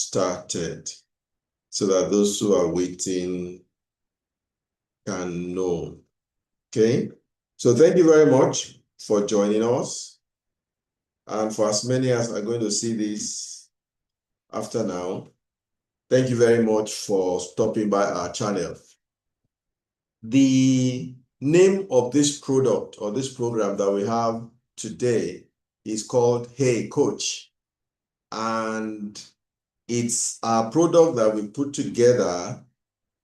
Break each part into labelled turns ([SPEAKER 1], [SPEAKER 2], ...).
[SPEAKER 1] started so that those who are waiting can know. Okay, so thank you very much for joining us. And for as many as are going to see this after now, thank you very much for stopping by our channel. The name of this product or this program that we have today is called HeyCoach. And it's a product that we put together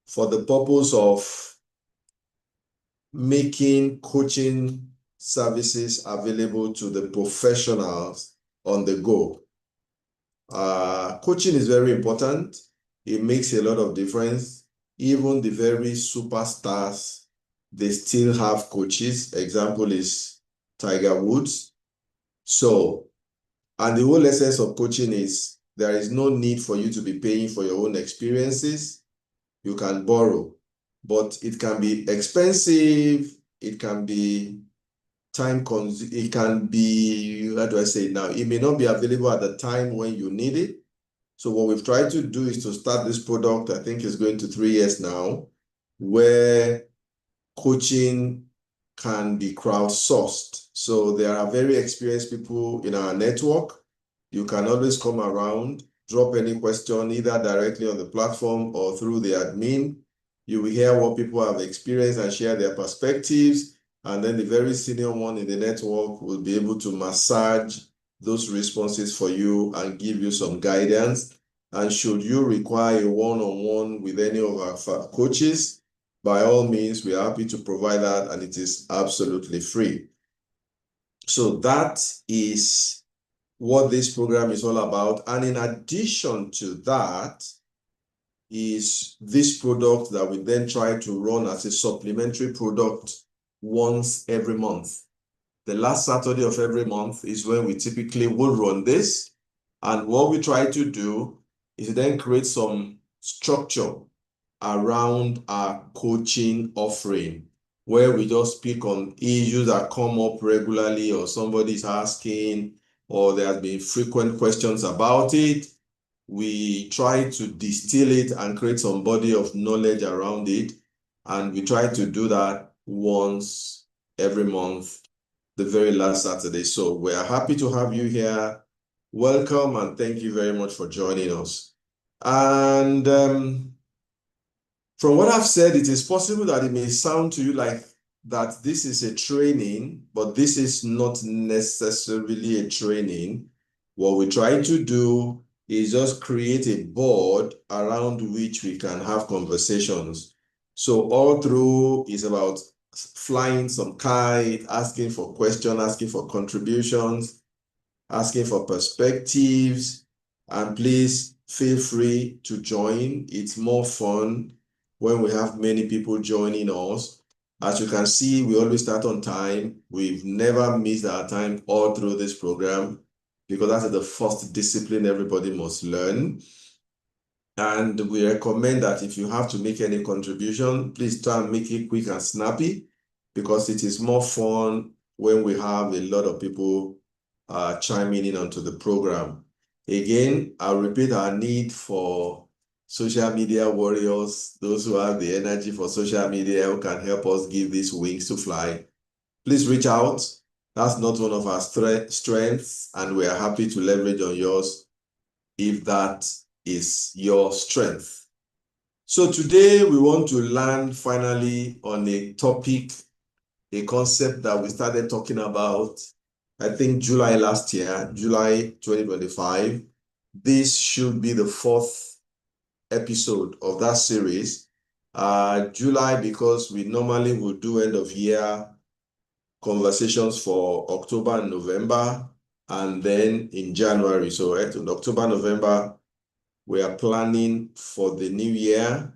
[SPEAKER 1] for the purpose of making coaching services available to the professionals on the go. Coaching is very important. It makes a lot of difference. Even the very superstars, they still have coaches. Example is Tiger Woods. So, and the whole essence of coaching is there is no need for you to be paying for your own experiences. You can borrow, but it can be expensive. It can be time-consuming. It can be, how do I say it now? It may not be available at the time when you need it. So what we've tried to do is to start this product, I think it's going to 3 years now, where coaching can be crowdsourced. So there are very experienced people in our network. You can always come around, drop any question, either directly on the platform or through the admin. You will hear what people have experienced and share their perspectives. And then the very senior one in the network will be able to massage those responses for you and give you some guidance. And should you require a one-on-one with any of our coaches, by all means, we are happy to provide that, and it is absolutely free. So that is what this program is all about. And in addition to that is this product that we then try to run as a supplementary product once every month. The last Saturday of every month is when we typically will run this. And what we try to do is then create some structure around our coaching offering, where we just pick on issues that come up regularly, or somebody's asking, or there has been frequent questions about it. We try to distill it and create some body of knowledge around it. And we try to do that once every month, the very last Saturday. So we are happy to have you here. Welcome, and thank you very much for joining us. And from what I've said, it is possible that it may sound to you like that this is a training, but this is not necessarily a training. What we try to do is just create a board around which we can have conversations. So all through is about flying some kite, asking for questions, asking for contributions, asking for perspectives, and please feel free to join. It's more fun when we have many people joining us. As you can see, we always start on time. We've never missed our time all through this program, because that's the first discipline everybody must learn. And we recommend that if you have to make any contribution, please try and make it quick and snappy, because it is more fun when we have a lot of people chiming in onto the program. Again, I'll repeat our need for social media warriors, those who have the energy for social media, who can help us give these wings to fly. Please reach out. That's not one of our strengths, and we are happy to leverage on yours if that is your strength. So today we want to land finally on a topic, a concept that we started talking about, I think July last year, July 2025. This should be the 4th episode of that series. July, because we normally will do end of year conversations for October and November, and then in January. So in October, November, we are planning for the new year.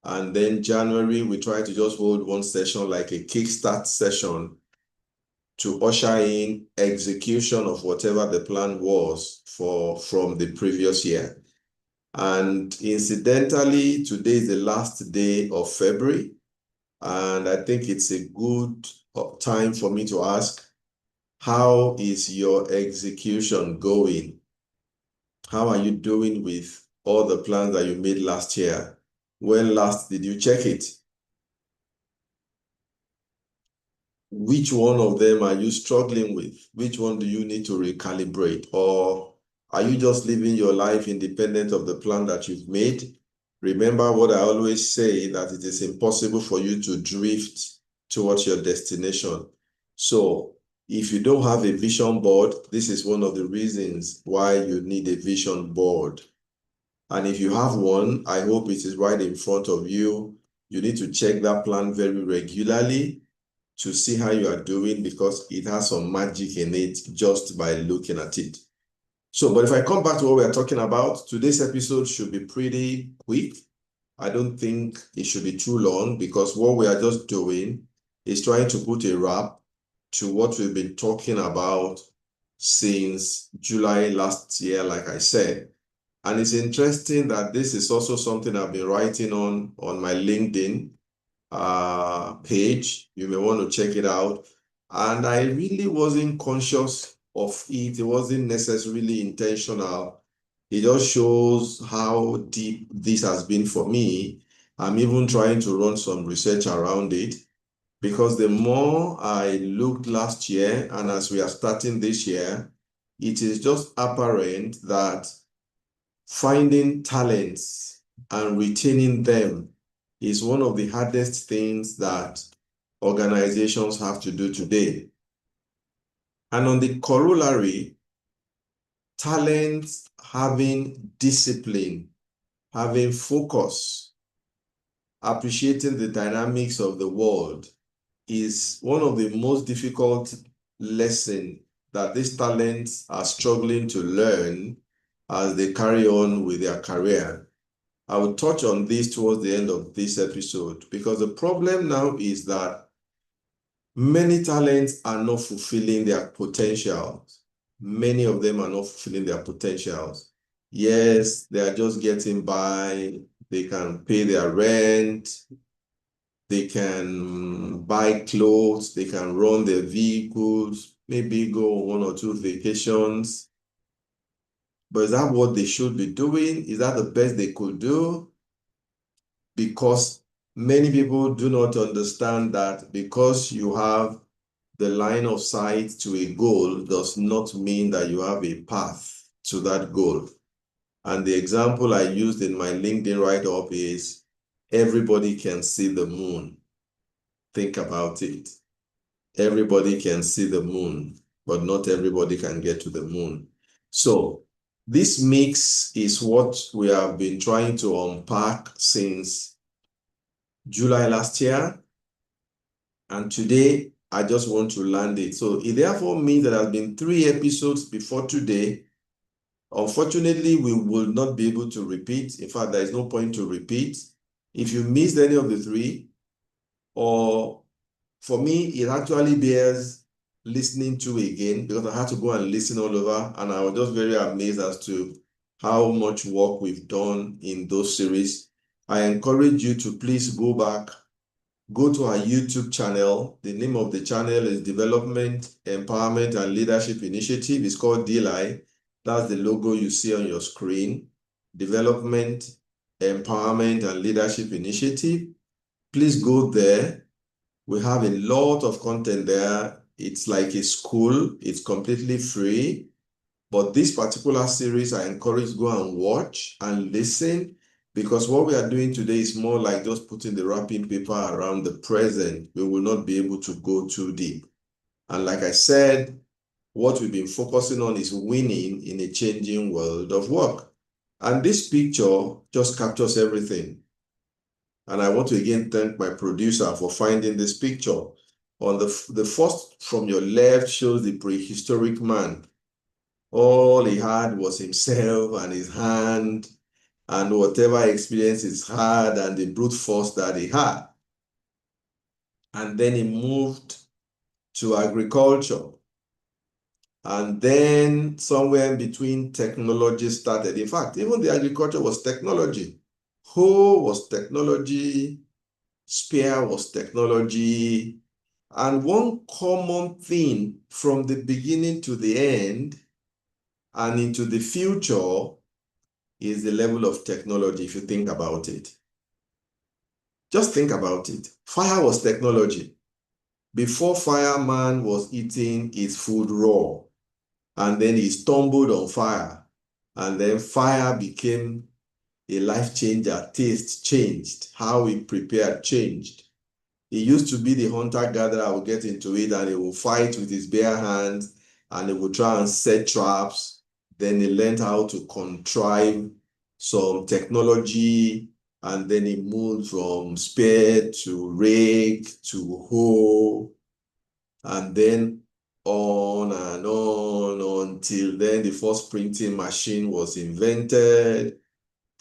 [SPEAKER 1] And then January, we try to just hold one session, like a kickstart session, to usher in execution of whatever the plan was from the previous year. And incidentally, today is the last day of February. And I think it's a good time for me to ask, how is your execution going? How are you doing with all the plans that you made last year. When last did you check it? Which one of them are you struggling with? Which one do you need to recalibrate? Or are you just living your life independent of the plan that you've made? Remember what I always say, that it is impossible for you to drift towards your destination. So if you don't have a vision board, this is one of the reasons why you need a vision board. And if you have one, I hope it is right in front of you. You need to check that plan very regularly to see how you are doing, because it has some magic in it just by looking at it. So, but if I come back to what we are talking about, today's episode should be pretty quick. I don't think it should be too long, because what we are just doing is trying to put a wrap to what we've been talking about since July last year, like I said. And it's interesting that this is also something I've been writing on my LinkedIn page. You may want to check it out. And I really wasn't conscious of it. It wasn't necessarily intentional. It just shows how deep this has been for me. I'm even trying to run some research around it, because the more I looked last year and as we are starting this year, it is just apparent that finding talents and retaining them is one of the hardest things that organizations have to do today. And on the corollary, talent, having discipline, having focus, appreciating the dynamics of the world is one of the most difficult lessons that these talents are struggling to learn as they carry on with their career. I will touch on this towards the end of this episode, because the problem now is that many talents are not fulfilling their potentials. Many of them are not fulfilling their potentials. Yes, they are just getting by. They can pay their rent. They can buy clothes. They can run their vehicles, maybe go on 1 or 2 vacations. But is that what they should be doing? Is that the best they could do? Because many people do not understand that because you have the line of sight to a goal does not mean that you have a path to that goal. And the example I used in my LinkedIn write-up is everybody can see the moon. Think about it. Everybody can see the moon, but not everybody can get to the moon. So this mix is what we have been trying to unpack since July last year. And today, I just want to land it. So it therefore means that there have been 3 episodes before today. Unfortunately, we will not be able to repeat. In fact, there is no point to repeat. If you missed any of the 3, or for me, it actually bears listening to again, because I had to go and listen all over, and I was just very amazed as to how much work we've done in those series. I encourage you to please go back. Go to our YouTube channel. The name of the channel is Development, Empowerment, and Leadership Initiative. It's called DLI. That's the logo you see on your screen. Development, Empowerment, and Leadership Initiative. Please go there. We have a lot of content there. It's like a school. It's completely free. But this particular series, I encourage you to go and watch and listen, because what we are doing today is more like just putting the wrapping paper around the present. We will not be able to go too deep. And like I said, what we've been focusing on is winning in a changing world of work. And this picture just captures everything. And I want to again thank my producer for finding this picture. On the first from your left shows the prehistoric man. All he had was himself and his hand and whatever experience he's had and the brute force that he had. And then he moved to agriculture. And then somewhere in between, technology started. In fact, even the agriculture was technology. Hoe was technology. Spear was technology. And one common thing from the beginning to the end and into the future is the level of technology, if you think about it. Just think about it. Fire was technology. Before fire, man was eating his food raw, and then he stumbled on fire, and then fire became a life changer. Taste changed. How we prepared changed. He used to be the hunter-gatherer. I will get into it, and he will fight with his bare hands, and he will try and set traps. Then he learned how to contrive some technology, and then he moved from spear to rake to hoe, and then on and on until then the first printing machine was invented,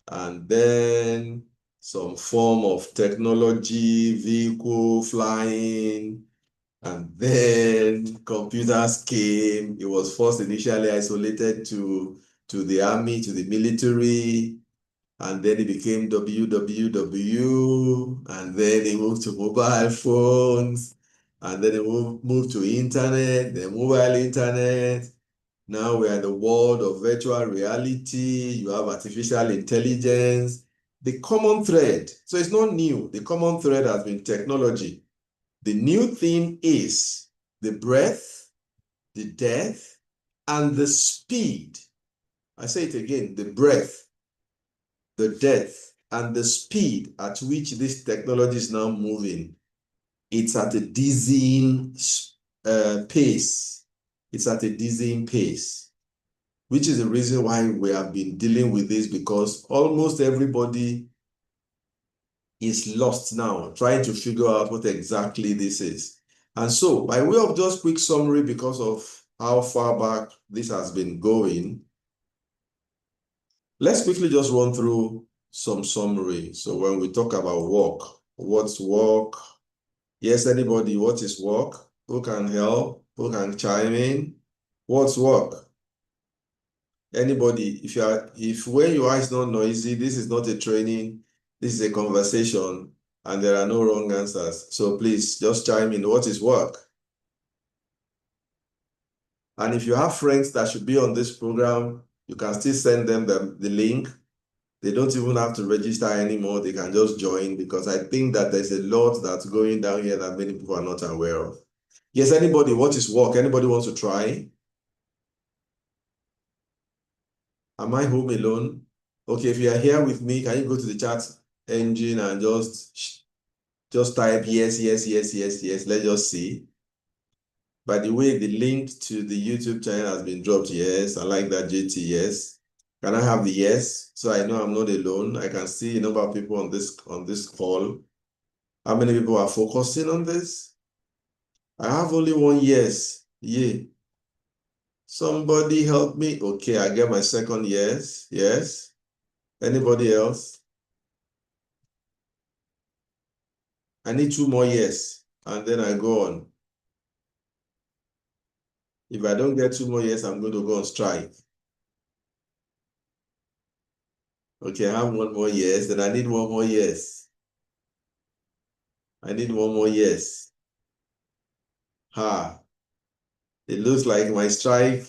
[SPEAKER 1] and then some form of technology, vehicle, flying, and then computers came. It was first initially isolated to the army, to the military, and then it became WWW, and then it moved to mobile phones, and then it moved to internet, then mobile internet. Now we're in the world of virtual reality. You have artificial intelligence. The common thread, so it's not new. The common thread has been technology. The new thing is the breadth, the depth, and the speed. I say it again, the breadth, the depth, and the speed at which this technology is now moving. It's at a dizzying pace. It's at a dizzying pace, which is the reason why we have been dealing with this, because almost everybody is lost now, trying to figure out what exactly this is. And so, by way of just quick summary, because of how far back this has been going, let's quickly just run through some summary. So when we talk about work, what's work? Yes, anybody, what is work? Who can help? Who can chime in? What's work? Anybody, if where you are is not noisy, this is not a training, this is a conversation, and there are no wrong answers. So please just chime in. What is work? And if you have friends that should be on this program, you can still send them the link. They don't even have to register anymore. They can just join, because I think that there's a lot that's going down here that many people are not aware of. Yes, anybody, what is work? Anybody wants to try? Am I home alone? Okay, if you are here with me, can you go to the chat engine and just type yes, yes, yes, yes, yes. Let's just see. By the way, the link to the YouTube channel has been dropped. Yes, I like that, JT. Yes. Can I have the yes? So I know I'm not alone. I can see a number of people on this call. How many people are focusing on this? I have only one yes. Yeah. Somebody help me. Okay, I get my second yes. Yes. Anybody else? I need two more yes, and then I go on. If I don't get two more yes, I'm going to go on strike. Okay, I have one more yes, then I need one more yes. I need one more yes. It looks like my strike,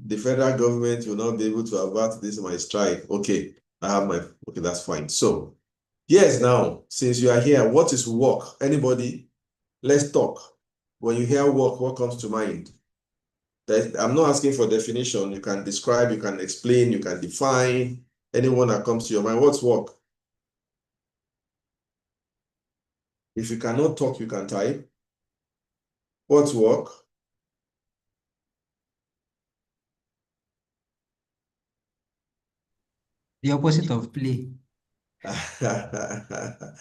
[SPEAKER 1] the federal government will not be able to avert this my strike. Okay, okay, that's fine. So, yes, now, since you are here, what is work? Anybody? Let's talk. When you hear work, what comes to mind? I'm not asking for definition. You can describe, you can explain, you can define. Anyone that comes to your mind, what's work? If you cannot talk, you can type. What's work?
[SPEAKER 2] The opposite of play.
[SPEAKER 1] Are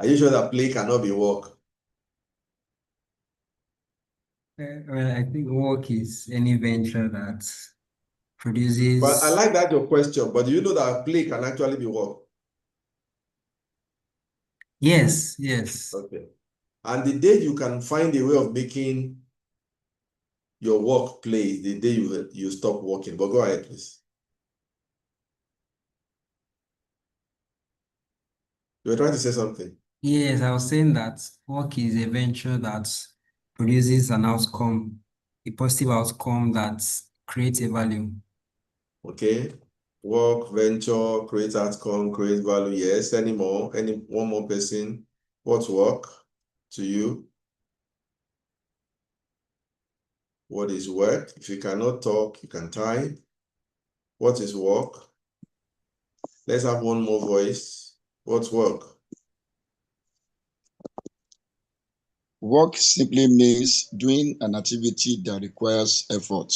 [SPEAKER 1] you sure that play cannot be work?
[SPEAKER 2] Well, I think work is any venture that
[SPEAKER 1] But I
[SPEAKER 2] produces.
[SPEAKER 1] like that your question, but do you know that play can actually be work?
[SPEAKER 2] Yes, yes.
[SPEAKER 1] Okay. And the day you can find a way of making your work play is the day you stop working. But go ahead, please. You were trying to say something.
[SPEAKER 2] Yes, I was saying that work is a venture that produces an outcome, a positive outcome that creates a value.
[SPEAKER 1] Okay. Work, venture, create outcome, create value. Yes, any more? One more person? What's work to you? What is work? If you cannot talk, you can type. What is work? Let's have one more voice. What's work?
[SPEAKER 3] Work simply means doing an activity that requires effort.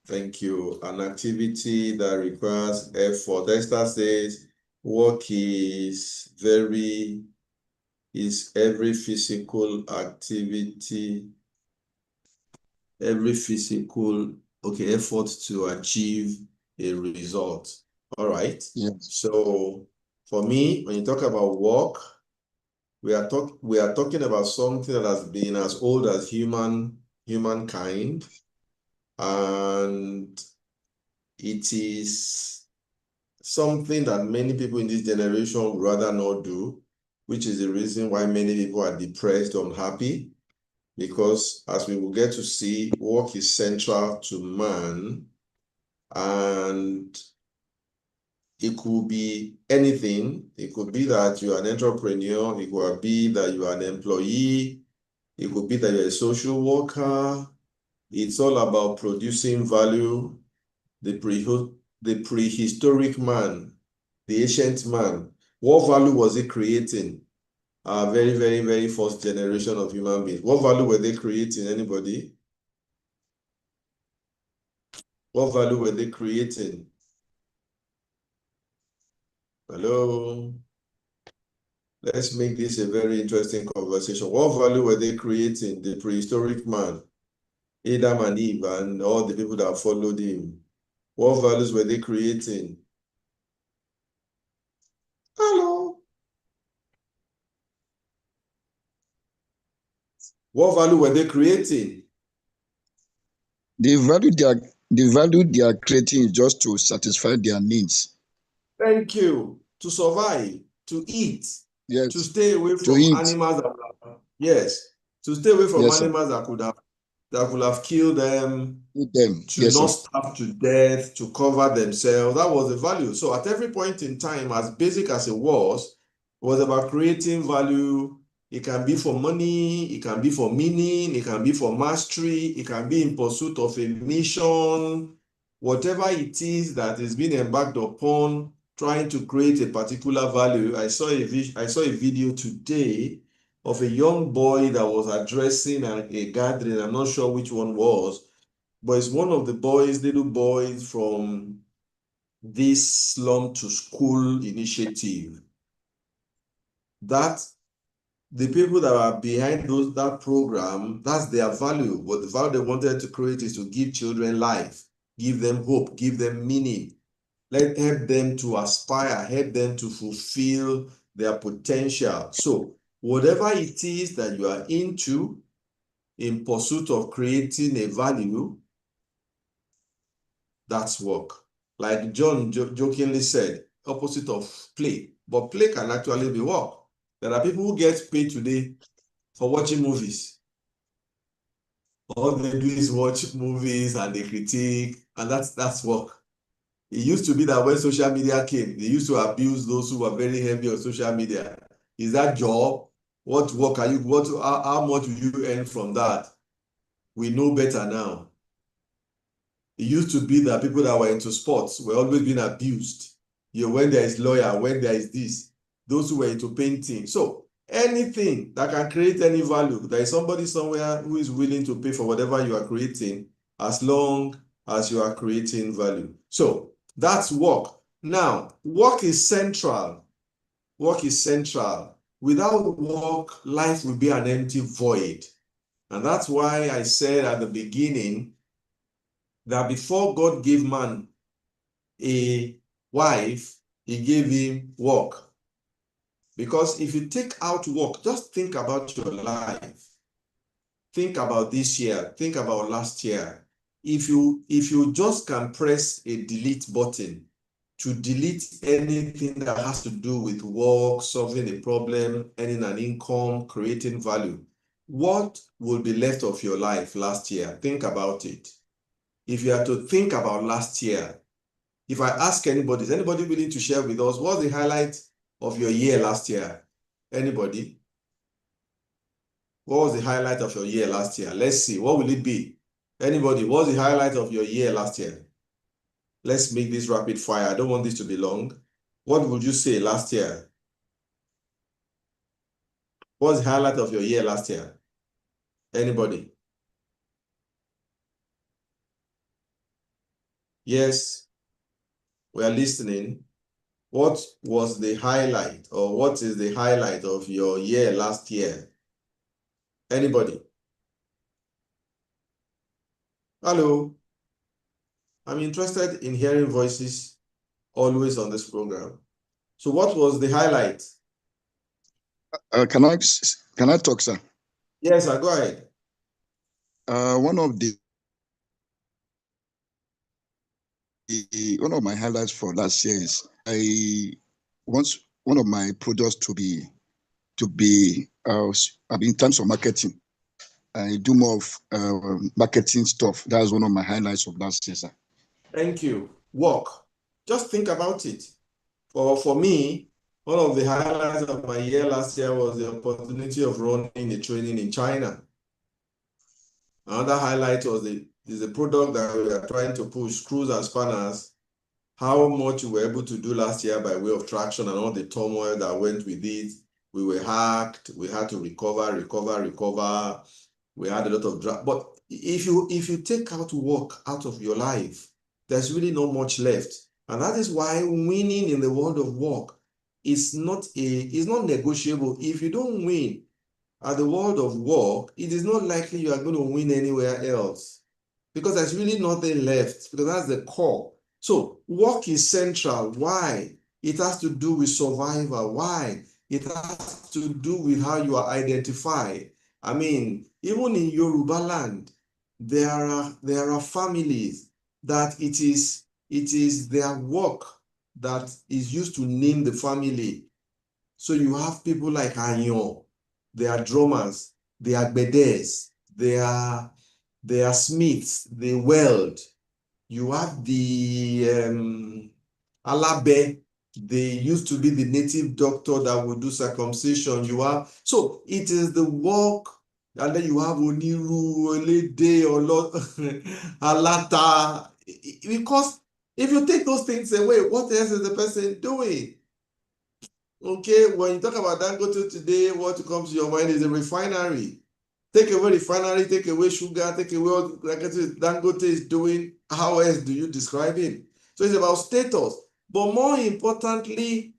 [SPEAKER 1] Thank you. An activity that requires effort. Esther says work is every physical activity, effort to achieve a result. All right.
[SPEAKER 3] Yes.
[SPEAKER 1] So for me, when you talk about work, we are talking about something that has been as old as humankind, and it is something that many people in this generation would rather not do, which is the reason why many people are depressed, unhappy, because as we will get to see, work is central to man, and it could be anything. It could be that you are an entrepreneur, it could be that you are an employee, it could be that you're a social worker. It's all about producing value. The prehistoric man, the ancient man, what value was he creating? Our very, very, very first generation of human beings. What value were they creating? Anybody? What value were they creating? Hello? Let's make this a very interesting conversation. What value were they creating? The prehistoric man, Adam and Eve, and all the people that followed him. What values were they creating? Hello? What value were they creating?
[SPEAKER 3] The value they are creating is just to satisfy their needs.
[SPEAKER 1] Thank you. To survive, to eat,
[SPEAKER 3] Yes.
[SPEAKER 1] to stay away
[SPEAKER 3] To
[SPEAKER 1] from
[SPEAKER 3] eat.
[SPEAKER 1] animals that, yes, to stay away from
[SPEAKER 3] Yes, sir.
[SPEAKER 1] animals that could have killed them,
[SPEAKER 3] Eat them.
[SPEAKER 1] to
[SPEAKER 3] Yes,
[SPEAKER 1] not
[SPEAKER 3] sir.
[SPEAKER 1] starve to death, to cover themselves. That was the value. So at every point in time, as basic as it was about creating value. It can be for money, it can be for meaning, it can be for mastery, it can be in pursuit of a mission, whatever it is that is being embarked upon, trying to create a particular value. I saw a video today of a young boy that was addressing a gathering. I'm not sure which one was, but it's one of the little boys from this slum to school initiative. That the people that are behind that program, that's their value. What the value they wanted to create is to give children life, give them hope, give them meaning, help them to aspire, help them to fulfill their potential. So whatever it is that you are into in pursuit of creating a value, that's work. Like John jokingly said, opposite of play. But play can actually be work. There are people who get paid today for watching movies. All they do is watch movies and they critique, and that's work. It used to be that when social media came, they used to abuse those who were very heavy on social media. Is that job? What work are you? How much will you earn from that? We know better now. It used to be that people that were into sports were always being abused. When there is lawyer, when there is this, those who were into painting. So anything that can create any value, there is somebody somewhere who is willing to pay for whatever you are creating, as long as you are creating value. So that's work. Now, work is central. Work is central. Without work, life will be an empty void. And that's why I said at the beginning that before God gave man a wife, he gave him work. Because if you take out work, just think about your life. Think about this year. Think about last year. If you just can press a delete button to delete anything that has to do with work, solving a problem, earning an income, creating value, what will be left of your life last year? Think about it. If you are to think about last year, If I ask anybody, is anybody willing to share with us what's the highlight of your year last year? Anybody? What was the highlight of your year last year? Let's see. What will it be? Anybody? What's the highlight of your year last year? Let's make this rapid fire. I don't want this to be long. What would you say last year? What's the highlight of your year last year? Anybody? Yes, we are listening. What was the highlight, or what is the highlight of your year last year? Anybody? Hello? I'm interested in hearing voices always on this program. So what was the highlight?
[SPEAKER 3] Can I talk, sir?
[SPEAKER 1] Yes, go ahead.
[SPEAKER 3] One of my highlights for last year is I want one of my products to be in terms of marketing. I do more of marketing stuff. That was one of my highlights of last year, sir.
[SPEAKER 1] Thank you. Work. Just think about it. For me, one of the highlights of my year last year was the opportunity of running a training in China. Another highlight was the product that we are trying to push, screws and spanners, how much we were able to do last year by way of traction and all the turmoil that went with it. We were hacked. We had to recover. We had a lot of drag. But if you take out work out of your life, there's really not much left. And that is why winning in the world of work is not negotiable. If you don't win at the world of work, it is not likely you are going to win anywhere else, because there's really nothing left, because that's the core. So work is central. Why? It has to do with survival. Why? It has to do with how you are identified. I mean, even in Yoruba land, there are families that it is their work that is used to name the family. So you have people like Ayon, they are drummers, they are gbedes, they are smiths, they weld. You have the Alabe, they used to be the native doctor that would do circumcision. You have, so it is the work, and then you have Oniru, Olede, Olot, Alata. Because if you take those things away, what else is the person doing? Okay, when you talk about Dangote today, what comes to your mind is a refinery. Take away refinery, take away sugar, take away what Dangote is doing. How else do you describe him? So it's about status. But more importantly,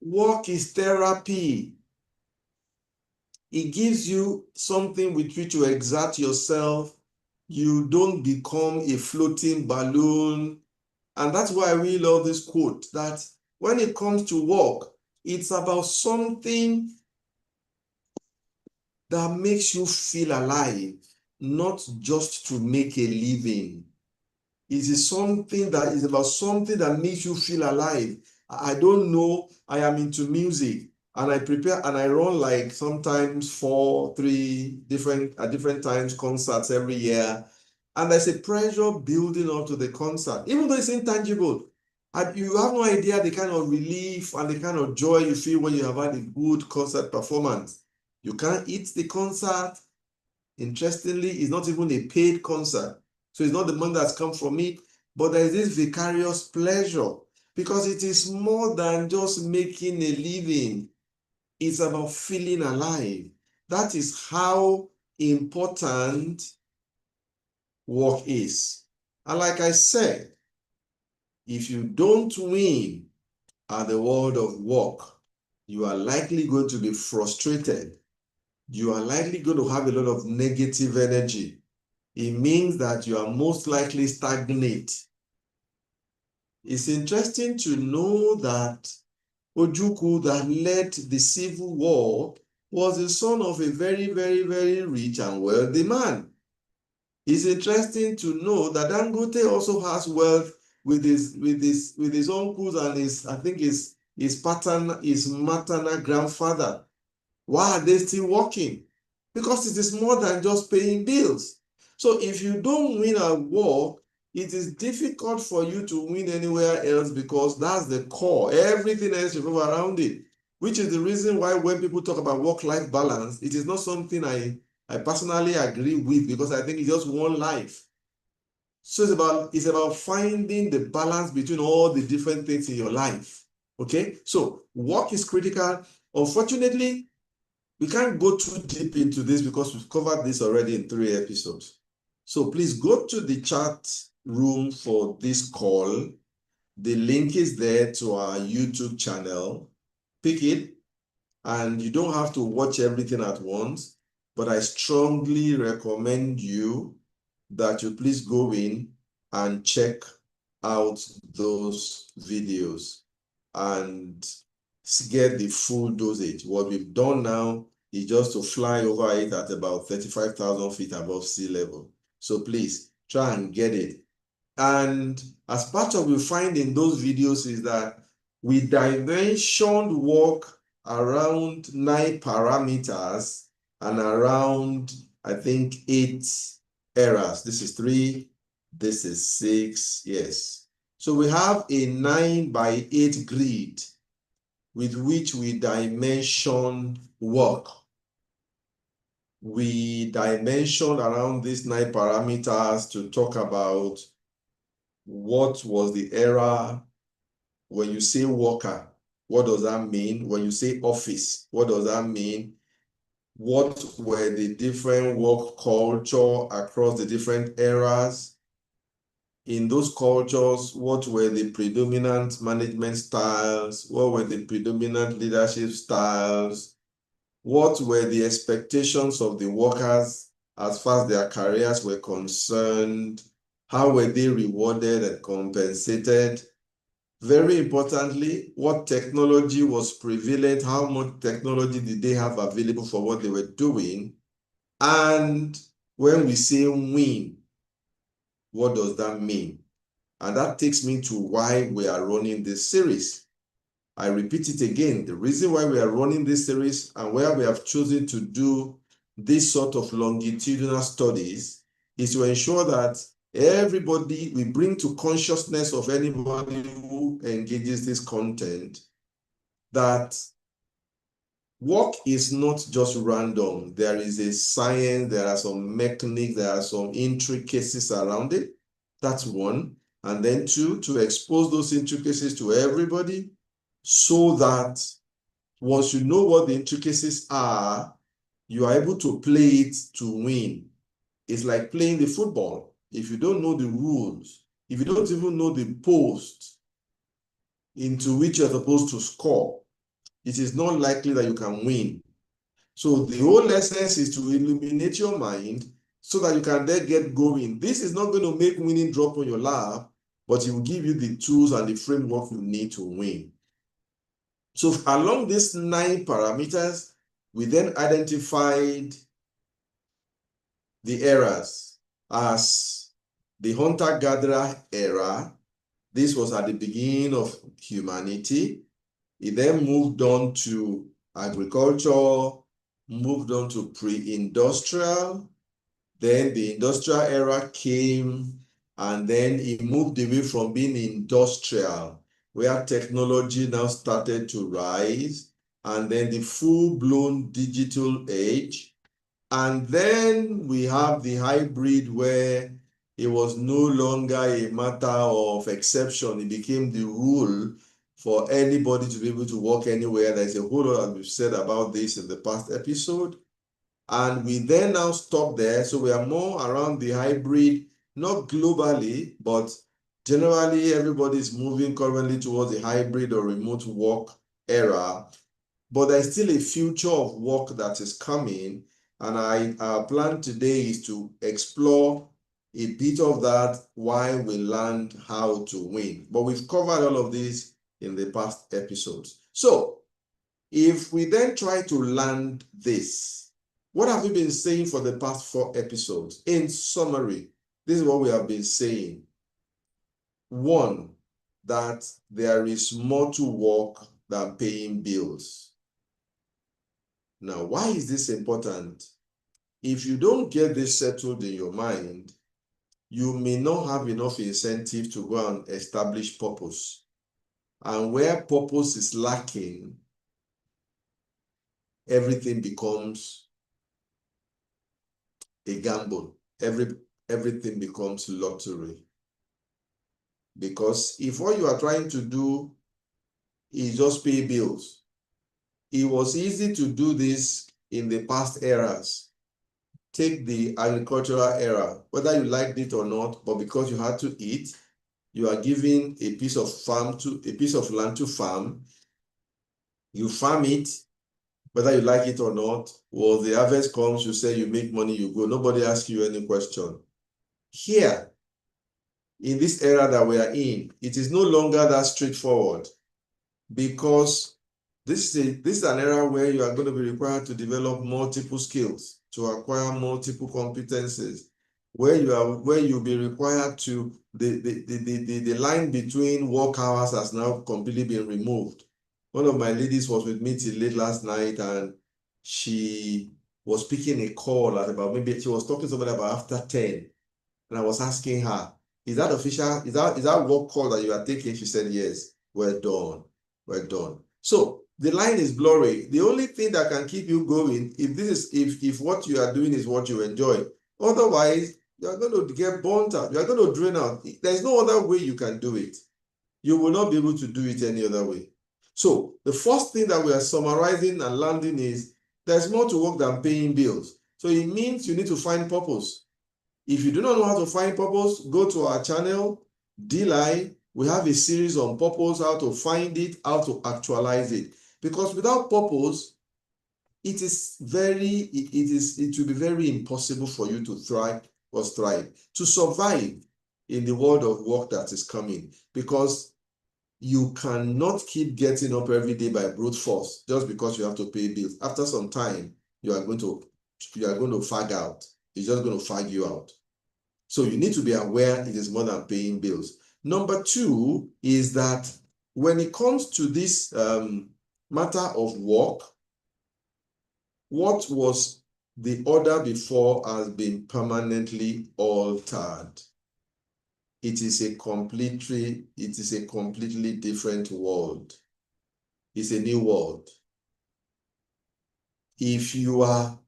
[SPEAKER 1] work is therapy. It gives you something with which to exert yourself. You don't become a floating balloon. And that's why I really love this quote, that when it comes to work, it's about something that makes you feel alive, not just to make a living. It is something that is about something that makes you feel alive. I don't know, I am into music, and I prepare and I run like sometimes 3 different times concerts every year. And there's a pressure building up to the concert, even though it's intangible. And you have no idea the kind of relief and the kind of joy you feel when you have had a good concert performance. You can't eat the concert. Interestingly, it's not even a paid concert. So it's not the money that's come from it, but there is this vicarious pleasure, because it is more than just making a living. It's about feeling alive. That is how important work is. And like I said, if you don't win at the world of work, you are likely going to be frustrated. You are likely going to have a lot of negative energy. It means that you are most likely stagnate. It's interesting to know that Ojukwu, that led the civil war, was the son of a very, very, very rich and wealthy man. It's interesting to know that Dangote also has wealth with his uncles and his maternal grandfather. Why are they still working? Because it is more than just paying bills. So if you don't win at work, it is difficult for you to win anywhere else because that's the core. Everything else revolves around it, which is the reason why when people talk about work-life balance, it is not something I personally agree with, because I think it's just one life. So it's about finding the balance between all the different things in your life. Okay, so work is critical. Unfortunately, we can't go too deep into this because we've covered this already in 3 episodes. So please go to the chat room for this call. The link is there to our YouTube channel. Pick it, and you don't have to watch everything at once, but I strongly recommend you that you please go in and check out those videos and get the full dosage. What we've done now is just to fly over it at about 35,000 feet above sea level. So please try and get it. And as part of you finding those videos is that we dimensioned work around 9 parameters and around, I think, 8 eras. This is 3, this is 6, yes. So we have a 9 by 8 grid with which we dimension work. We dimensioned around these 9 parameters to talk about what was the era. When you say worker, what does that mean? When you say office, what does that mean? What were the different work culture across the different eras? In those cultures, what were the predominant management styles? What were the predominant leadership styles? What were the expectations of the workers as far as their careers were concerned? How were they rewarded and compensated? Very importantly, what technology was prevalent? How much technology did they have available for what they were doing? And when we say win, what does that mean? And that takes me to why we are running this series. I repeat it again, the reason why we are running this series and why we have chosen to do this sort of longitudinal studies is to ensure that everybody, we bring to consciousness of anybody who engages this content that work is not just random. There is a science, there are some mechanics, there are some intricacies around it. That's one. And then 2, to expose those intricacies to everybody so that once you know what the intricacies are, you are able to play it to win. It's like playing the football. If you don't know the rules, if you don't even know the post into which you're supposed to score, it is not likely that you can win. So the whole essence is to illuminate your mind so that you can then get going. This is not going to make winning drop on your lap, but it will give you the tools and the framework you need to win. So along these 9 parameters, we then identified the eras as the hunter-gatherer era. This was at the beginning of humanity. It then moved on to agriculture, moved on to pre-industrial. Then the industrial era came, and then it moved away from being industrial, where technology now started to rise, and then the full-blown digital age. And then we have the hybrid, where it was no longer a matter of exception. It became the rule for anybody to be able to work anywhere. There's a whole lot that we've said about this in the past episode. And we then now stop there. So we are more around the hybrid, not globally, but generally everybody is moving currently towards the hybrid or remote work era. But there's still a future of work that is coming. And our plan today is to explore a bit of that while we learn how to win. But we've covered all of this in the past episodes. So if we then try to land this, what have we been saying for the past 4 episodes? In summary, this is what we have been saying. 1, that there is more to work than paying bills. Now, why is this important? If you don't get this settled in your mind, you may not have enough incentive to go and establish purpose. And where purpose is lacking, everything becomes a gamble. Everything becomes lottery. Because if what you are trying to do is just pay bills, it was easy to do this in the past eras. Take the agricultural era, whether you liked it or not, but because you had to eat, you are given a piece of land to farm. You farm it, whether you like it or not. Well, the harvest comes, you say you make money, you go. Nobody asks you any question. Here, in this era that we are in, it is no longer that straightforward, because this is an era where you are going to be required to develop multiple skills, to acquire multiple competencies, where you'll be required to, the line between work hours has now completely been removed. One of my ladies was with me till late last night, and she was picking a call at about, maybe she was talking to somebody about after 10. And I was asking her, is that official? Is that work call that you are taking? She said, yes. Well done. Well done. So the line is blurry. The only thing that can keep you going, if what you are doing is what you enjoy. Otherwise, you are going to get burnt out. You are going to drain out. There's no other way you can do it. You will not be able to do it any other way. So the first thing that we are summarizing and landing is there's more to work than paying bills. So it means you need to find purpose. If you do not know how to find purpose, go to our channel, DLI. We have a series on purpose, how to find it, how to actualize it. Because without purpose, it will be very impossible for you to thrive or strive, to survive in the world of work that is coming. Because you cannot keep getting up every day by brute force just because you have to pay bills. After some time, you are going to fag out. It's just going to fag you out. So you need to be aware it is more than paying bills. Number two is that when it comes to this matter of work, what was the order before has been permanently altered. It is a completely different world. It's a new world. If you are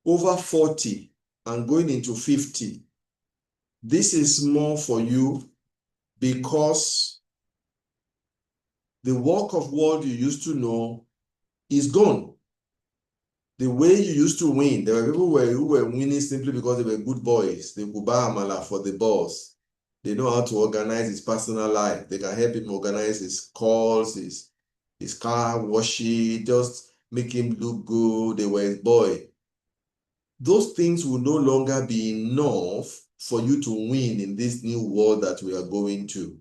[SPEAKER 1] over 40 and going into 50, this is more for you, because the work of world you used to know is gone. The way you used to win, there were people who were winning simply because they were good boys. They could buy amala for the boss. They know how to organize his personal life. They can help him organize his calls, his car washing, just make him look good. They were his boy. Those things will no longer be enough for you to win in this new world that we are going to.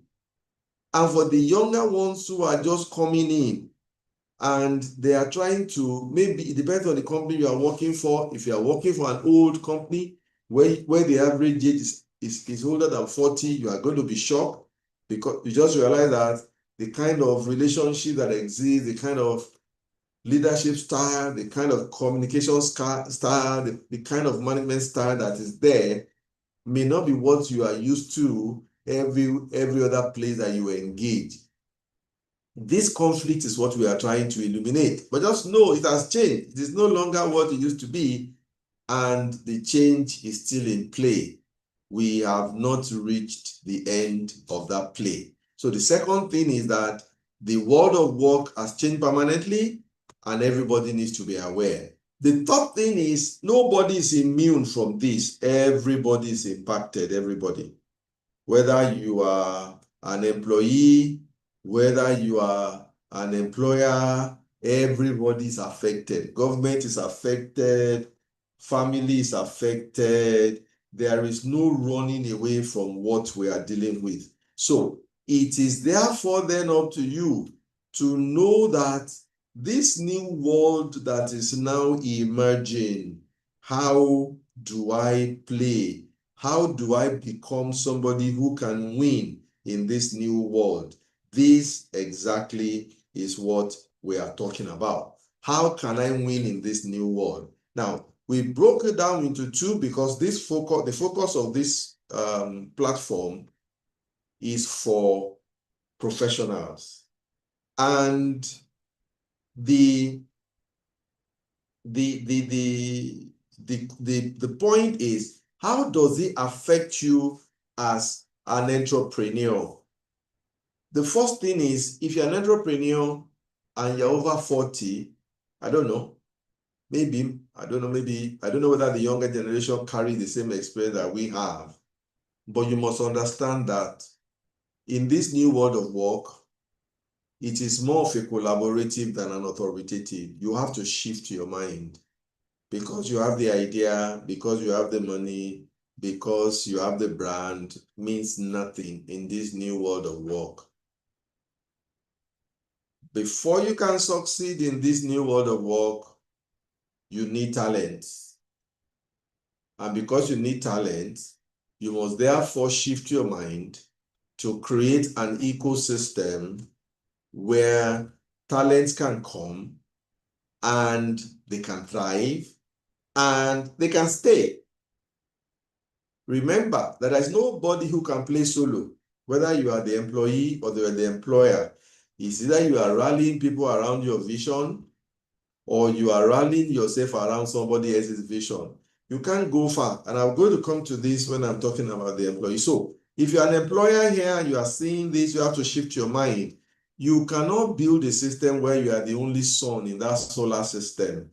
[SPEAKER 1] And for the younger ones who are just coming in, and they are trying to, maybe it depends on the company you are working for. If you are working for an old company where the average age is older than 40, you are going to be shocked, because you just realize that the kind of relationship that exists, the kind of leadership style, the kind of communication style, the kind of management style that is there may not be what you are used to every other place that you engage. This conflict is what we are trying to illuminate. But just know it has changed. It is no longer what it used to be, and the change is still in play. We have not reached the end of that play. So the second thing is that the world of work has changed permanently, and everybody needs to be aware. The third thing is nobody is immune from this. Everybody is impacted, everybody. Whether you are an employee, whether you are an employer, everybody is affected. Government is affected, family is affected. There is no running away from what we are dealing with. So it is therefore then up to you to know that this new world that is now emerging, how do I play? How do I become somebody who can win in this new world? This exactly is what we are talking about. How can I win in this new world? Now, We broke it down into two because the focus of this platform is for professionals. And the point is, how does it affect you as an entrepreneur? The first thing is, if you're an entrepreneur and you're over 40, I don't know whether the younger generation carry the same experience that we have, but you must understand that in this new world of work, it is more of a collaborative than an authoritative. You have to shift your mind because you have the idea, because you have the money, because you have the brand, means nothing in this new world of work. Before you can succeed in this new world of work, you need talent. And because you need talent, you must therefore shift your mind to create an ecosystem where talents can come and they can thrive and they can stay. Remember that there's nobody who can play solo, whether you are the employee or the employer. It's either you are rallying people around your vision or you are rallying yourself around somebody else's vision. You can't go far. And I'm going to come to this when I'm talking about the employee. So if you're an employer here and you are seeing this, you have to shift your mind. You cannot build a system where you are the only sun in that solar system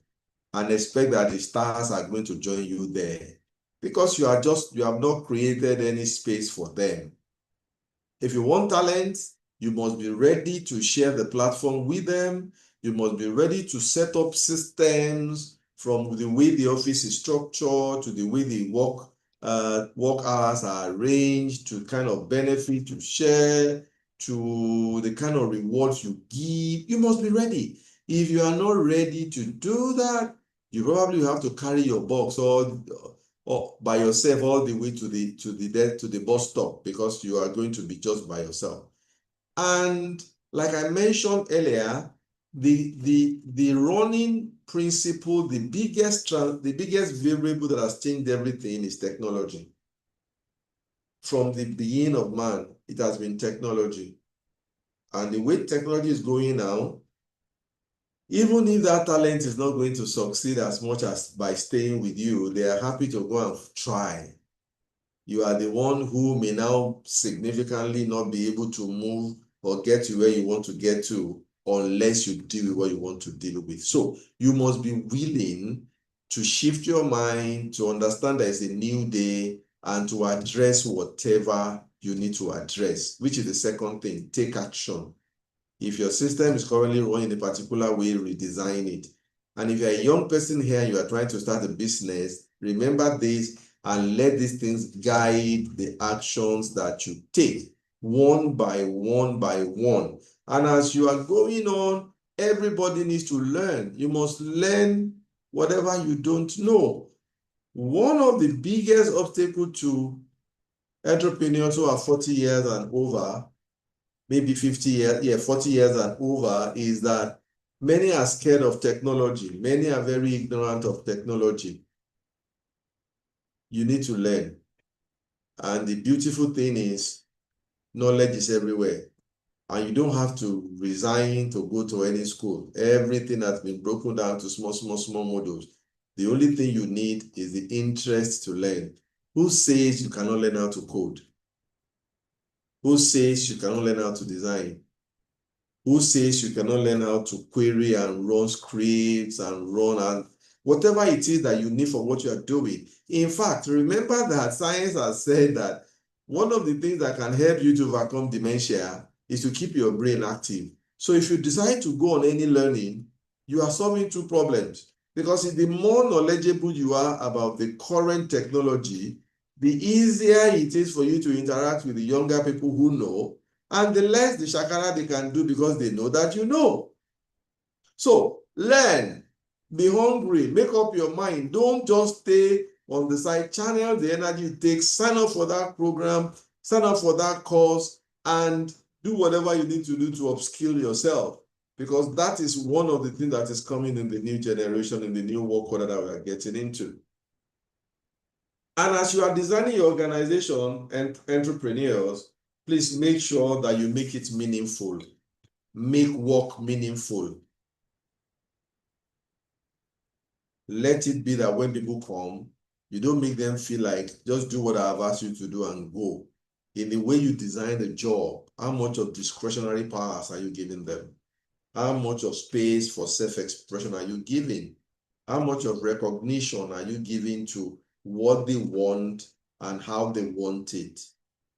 [SPEAKER 1] and expect that the stars are going to join you there, because you have not created any space for them. If you want talent, you must be ready to share the platform with them. You must be ready to set up systems from the way the office is structured to the way the work hours are arranged, to kind of benefit you share, to the kind of rewards you give. You must be ready. If you are not ready to do that, you probably have to carry your box or by yourself all the way to the bus stop, because you are going to be just by yourself. And like I mentioned earlier, the running principle, the biggest variable that has changed everything is technology. From the beginning of man, it has been technology. And the way technology is going now, even if that talent is not going to succeed as much as by staying with you, they are happy to go and try. You are the one who may now significantly not be able to move or get to where you want to get to unless you deal with what you want to deal with. So you must be willing to shift your mind, to understand there is a new day, and to address whatever you need to address, which is the second thing. Take action. If your system is currently running in a particular way, redesign it. And if you're a young person here and you are trying to start a business, remember this and let these things guide the actions that you take one by one by one. And as you are going on, everybody needs to learn. You must learn whatever you don't know. One of the biggest obstacles to entrepreneurs who are 40 years and over, maybe 50 years, 40 years and over, is that many are scared of technology. Many are very ignorant of technology. You need to learn. And the beautiful thing is, knowledge is everywhere. And you don't have to resign to go to any school. Everything has been broken down to small modules. The only thing you need is the interest to learn. Who says you cannot learn how to code? Who says you cannot learn how to design? Who says you cannot learn how to query and run scripts and whatever it is that you need for what you are doing? In fact, remember that science has said that one of the things that can help you to overcome dementia is to keep your brain active. So if you decide to go on any learning, you are solving two problems. Because the more knowledgeable you are about the current technology, the easier it is for you to interact with the younger people who know, and the less the shakara they can do because they know that you know. So learn, be hungry, make up your mind. Don't just stay on the side. Channel the energy it takes. Sign up for that program, sign up for that course, and do whatever you need to do to upskill yourself. because that is one of the things that is coming in the new generation, in the new work order that we are getting into. And as you are designing your organization and entrepreneurs, please make sure that you make it meaningful. Make work meaningful. Let it be that when people come, you don't make them feel like just do what I have asked you to do and go. In the way you design the job, how much of discretionary powers are you giving them? How much of space for self-expression are you giving? How much of recognition are you giving to what they want and how they want it?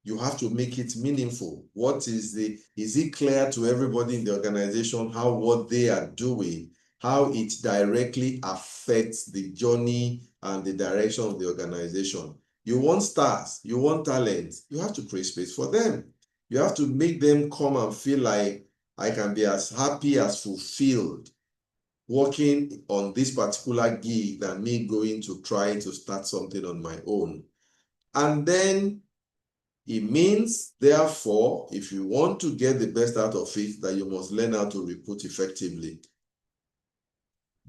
[SPEAKER 1] You have to make it meaningful. Is it clear to everybody in the organization how what they are doing, how it directly affects the journey and the direction of the organization? You want stars, you want talent, you have to create space for them. You have to make them come and feel like I can be as happy, as fulfilled working on this particular gig than me going to try to start something on my own. And then it means, therefore, if you want to get the best out of it, that you must learn how to recruit effectively.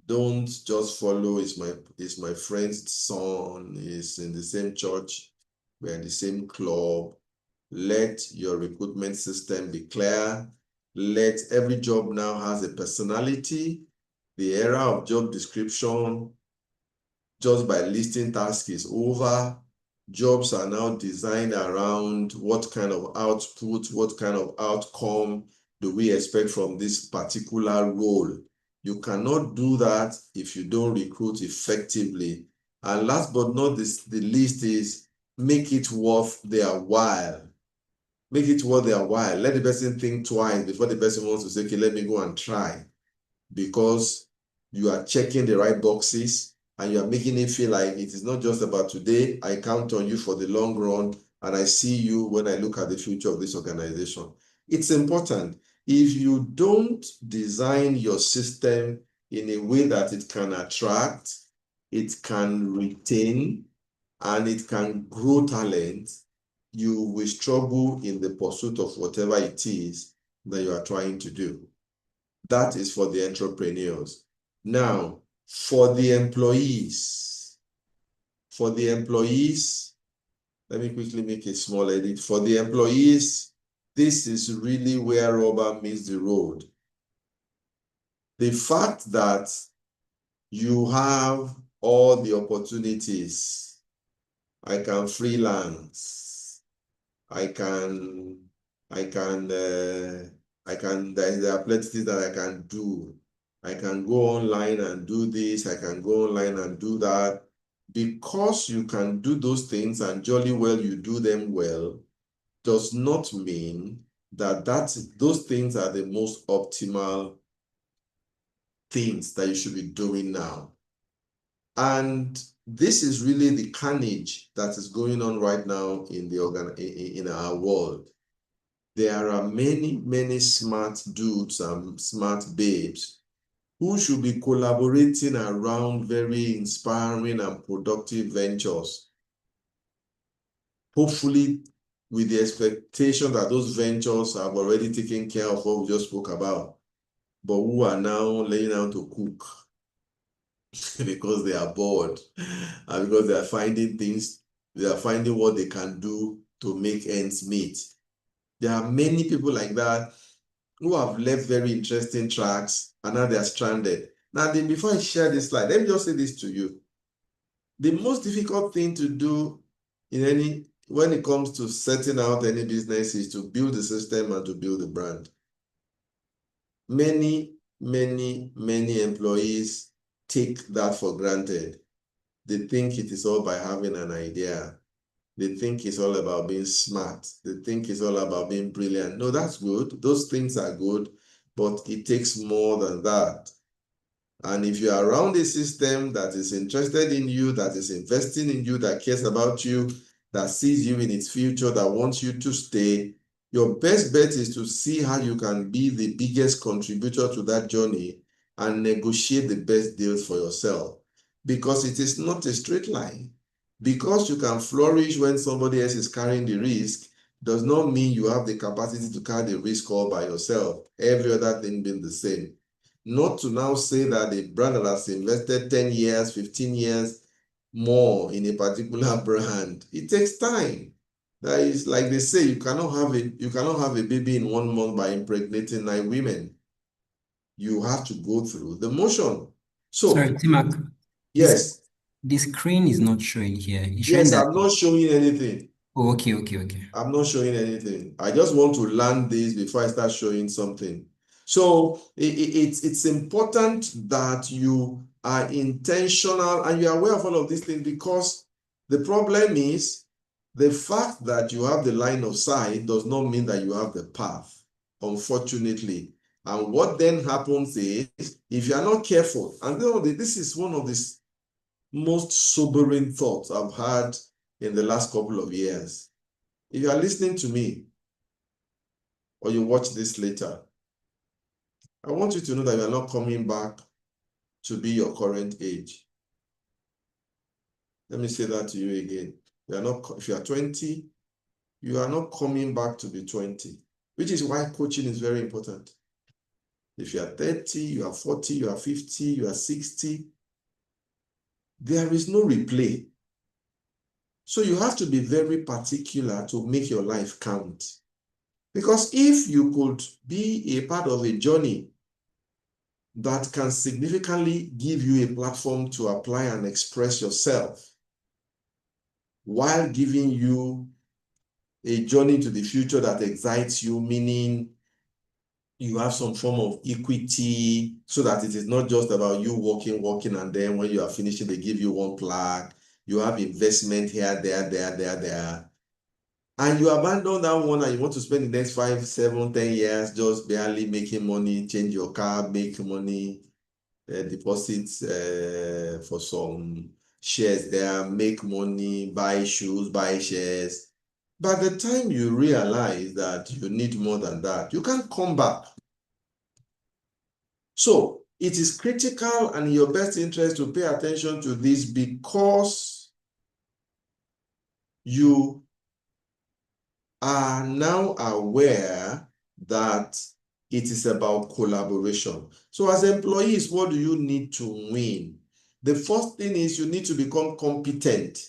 [SPEAKER 1] Don't just follow, it's my friend's son, is in the same church, we're in the same club. Let your recruitment system be clear. Let every job now has a personality. The era of job description, just by listing tasks, is over. Jobs are now designed around what kind of output, what kind of outcome do we expect from this particular role. You cannot do that if you don't recruit effectively. And last but not the least is make it worth their while. Make it worth their while. Let the person think twice before the person wants to say, okay, let me go and try. Because you are checking the right boxes and you are making it feel like it is not just about today. I count on you for the long run and I see you when I look at the future of this organization. It's important. If you don't design your system in a way that it can attract, it can retain, and it can grow talent, you will struggle in the pursuit of whatever it is that you are trying to do. That is for the entrepreneurs. Now, for the employees, let me quickly make a small edit. For the employees, this is really where rubber meets the road. The fact that you have all the opportunities, I can freelance, there are plenty things that I can do. I can go online and do this, I can go online and do that. Because you can do those things and jolly well you do them well, does not mean that those things are the most optimal things that you should be doing now. And this is really the carnage that is going on right now in our world. There are many smart dudes and smart babes who should be collaborating around very inspiring and productive ventures. Hopefully, with the expectation that those ventures have already taken care of what we just spoke about, but who are now learning how to cook because they are bored and because they are finding what they can do to make ends meet. There are many people like that who have left very interesting tracks and now they are stranded. Now, before I share this slide, let me just say this to you. The most difficult thing to do when it comes to setting out any business is to build the system and to build the brand. Many employees take that for granted. They think it is all by having an idea. They think it's all about being smart. They think it's all about being brilliant. No, that's good. Those things are good, but it takes more than that. And if you're around a system that is interested in you, that is investing in you, that cares about you, that sees you in its future, that wants you to stay, your best bet is to see how you can be the biggest contributor to that journey and negotiate the best deals for yourself. Because it is not a straight line. Because you can flourish when somebody else is carrying the risk does not mean you have the capacity to carry the risk all by yourself, every other thing being the same. Not to now say that a brand that has invested 10 years, 15 years more in a particular brand, it takes time. That is, like they say, you cannot have a baby in 1 month by impregnating 9 women. You have to go through the motion. So,
[SPEAKER 2] Sorry, tmak,
[SPEAKER 1] yes,
[SPEAKER 2] the screen is not showing here. It's showing
[SPEAKER 1] yes,
[SPEAKER 2] that.
[SPEAKER 1] I'm not showing anything.
[SPEAKER 2] Oh, okay.
[SPEAKER 1] I'm not showing anything. I just want to learn this before I start showing something. So it's important that you are intentional and you are aware of all of these things, because the problem is the fact that you have the line of sight does not mean that you have the path, unfortunately. And what then happens is, if you are not careful, and this is one of the most sobering thoughts I've had in the last couple of years. If you are listening to me or you watch this later, I want you to know that you are not coming back to be your current age. Let me say that to you again. If you are 20, you are not coming back to be 20, which is why coaching is very important. If you are 30, you are 40, you are 50, you are 60, there is no replay. So you have to be very particular to make your life count. Because if you could be a part of a journey that can significantly give you a platform to apply and express yourself, while giving you a journey to the future that excites you, meaning you have some form of equity, so that it is not just about you working, and then when you are finishing, they give you one plaque. You have investment here, there. And you abandon that one and you want to spend the next 5, 7, 10 years just barely making money, change your car, make money, deposits for some shares there, make money, buy shoes, buy shares. By the time you realize that you need more than that, you can't come back. So it is critical and in your best interest to pay attention to this, because you are now aware that it is about collaboration. So as employees, what do you need to win? The first thing is you need to become competent,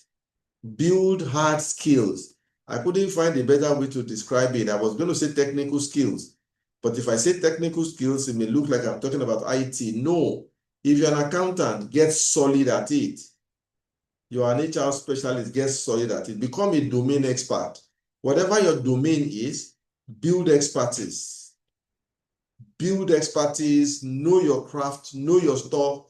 [SPEAKER 1] build hard skills. I couldn't find a better way to describe it. I was going to say technical skills, but if I say technical skills, it may look like I'm talking about IT. No, if you're an accountant, get solid at it. You're an HR specialist, get solid at it. Become a domain expert. Whatever your domain is, build expertise. Build expertise, know your craft, know your stuff.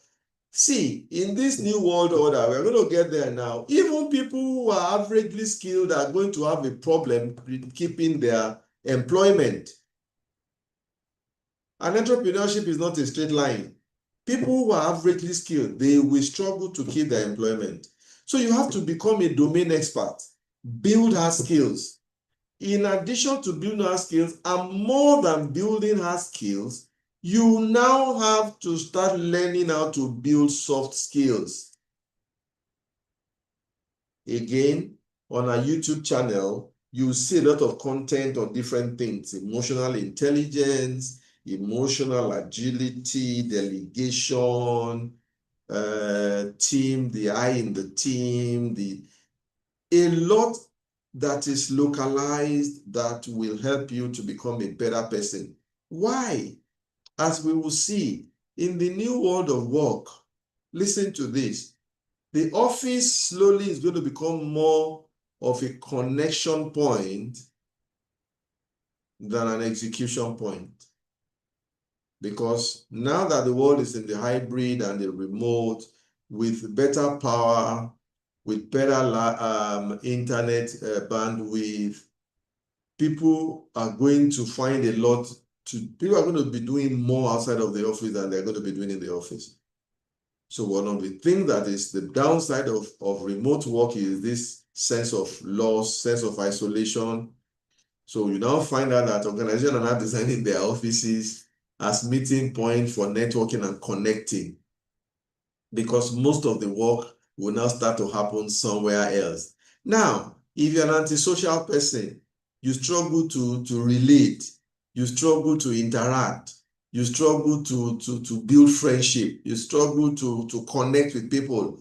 [SPEAKER 1] See, in this new world order, we're going to get there now. Even people who are averagely skilled are going to have a problem keeping their employment. And entrepreneurship is not a straight line. People who are averagely skilled, they will struggle to keep their employment. So you have to become a domain expert, build hard skills. In addition to building hard skills, and more than building hard skills, you now have to start learning how to build soft skills. Again, on our YouTube channel, you see a lot of content on different things: emotional intelligence, emotional agility, delegation, team, the I in the team, a lot that is localized that will help you to become a better person. Why? As we will see, in the new world of work, listen to this, the office slowly is going to become more of a connection point than an execution point. Because now that the world is in the hybrid and the remote, with better power, with better internet bandwidth, people are going to find people are going to be doing more outside of the office than they're going to be doing in the office. So one of the things that is the downside of remote work is this sense of loss, sense of isolation. So you now find out that organizations are now designing their offices as meeting point for networking and connecting, because most of the work will now start to happen somewhere else. Now, if you're an antisocial person, You struggle to relate. You struggle to interact. You struggle to build friendship. You struggle to connect with people.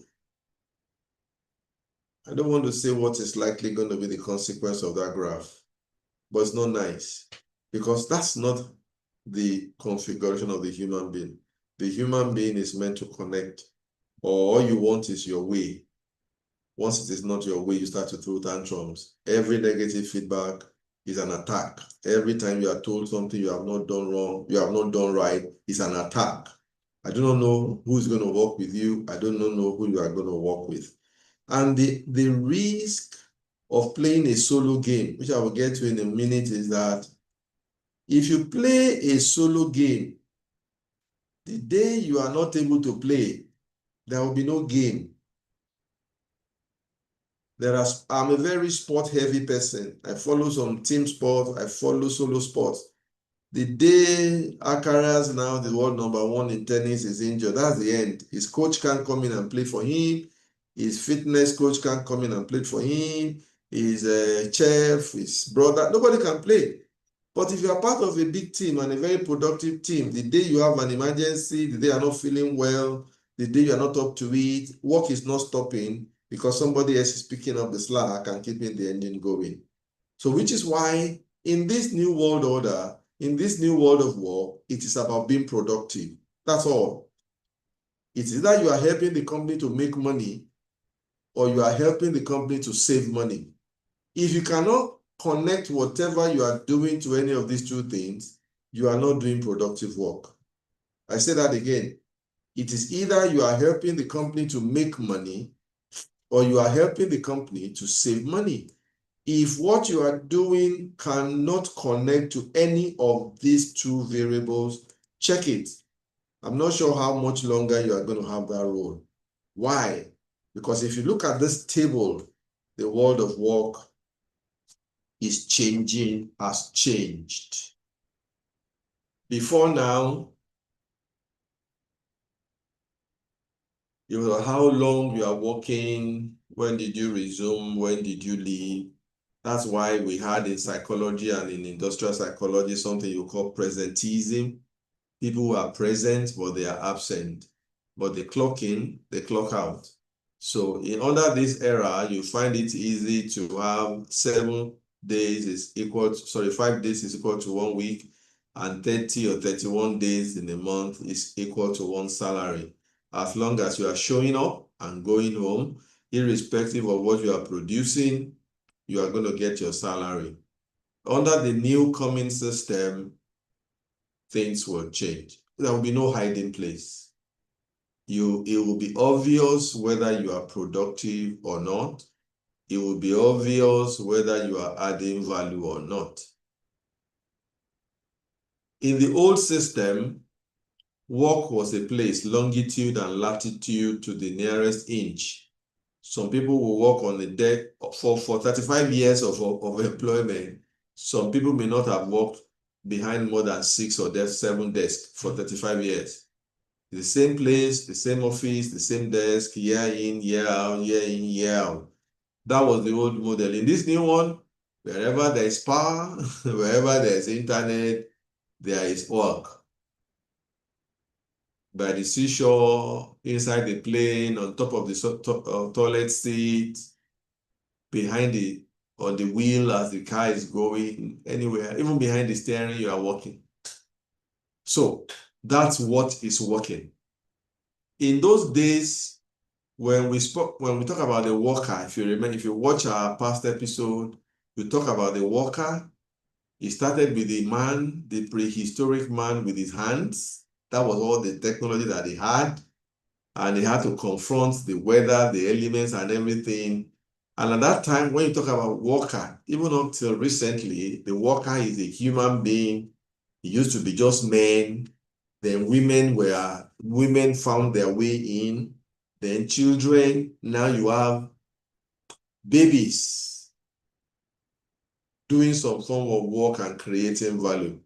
[SPEAKER 1] I don't want to say what is likely going to be the consequence of that graph, but it's not nice because that's not the configuration of the human being. The human being is meant to connect, or all you want is your way. Once it is not your way, you start to throw tantrums. Every negative feedback is an attack. Every time you are told something you have not done wrong, you have not done right, is an attack. I do not know who is going to work with you. I do not know who you are going to work with. And the risk of playing a solo game, which I will get to in a minute, is that if you play a solo game, the day you are not able to play, there will be no game. I'm a very sport-heavy person. I follow some team sports. I follow solo sports. The day Alcaraz, now the world #1 in tennis, is injured, that's the end. His coach can't come in and play for him. His fitness coach can't come in and play for him. His chef, his brother, nobody can play. But if you are part of a big team and a very productive team, the day you have an emergency, the day you are not feeling well, the day you are not up to it, work is not stopping because somebody else is picking up the slack and keeping the engine going. So which is why in this new world order, in this new world of work, it is about being productive. That's all. It's either you are helping the company to make money or you are helping the company to save money. If you cannot connect whatever you are doing to any of these two things, you are not doing productive work. I say that again. It is either you are helping the company to make money or you are helping the company to save money. If what you are doing cannot connect to any of these two variables, check it. I'm not sure how much longer you are going to have that role. Why? Because if you look at this table, the world of work is changing, has changed. Before now, you know how long you are working, when did you resume, when did you leave. That's why we had in psychology and in industrial psychology something you call presenteeism. People who are present, but they are absent. But they clock in, they clock out. So under this era, you find it easy to have 5 days is equal to 1 week, and 30 or 31 days in a month is equal to 1 salary. As long as you are showing up and going home, irrespective of what you are producing, you are going to get your salary. Under the new coming system, things will change. There will be no hiding place. It will be obvious whether you are productive or not. It will be obvious whether you are adding value or not. In the old system, work was a place, longitude and latitude to the nearest inch. Some people will work on the deck for 35 years of employment. Some people may not have worked behind more than 6 or 7 desks for 35 years. The same place, the same office, the same desk, year in, year out, year in, year out. That was the old model. In this new one, wherever there is power, wherever there is internet, there is work. By the seashore, inside the plane, on top of the toilet seat, on the wheel as the car is going, anywhere, even behind the steering, you are working. So that's what is working. In those days, when we talk about the worker, if you watch our past episode, we talk about the worker. It started with the prehistoric man with his hands. That was all the technology that he had. And he had to confront the weather, the elements, and everything. And at that time, when you talk about worker, even up till recently, the worker is a human being. It used to be just men. Then women found their way in. Then children. Now you have babies doing some form of work and creating value.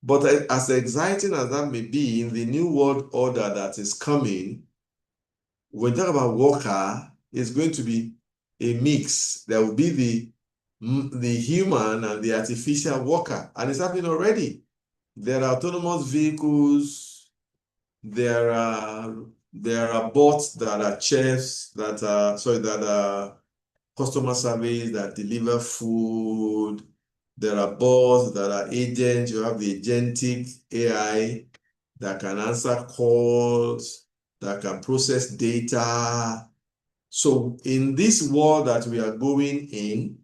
[SPEAKER 1] But as exciting as that may be, in the new world order that is coming, when we talk about worker, it's going to be a mix. There will be the human and the artificial worker, and it's happening already. There are autonomous vehicles. There are bots that are chefs, that are customer service, that deliver food. There are bots that are agents. You have the agentic AI that can answer calls, that can process data. So in this world that we are going in,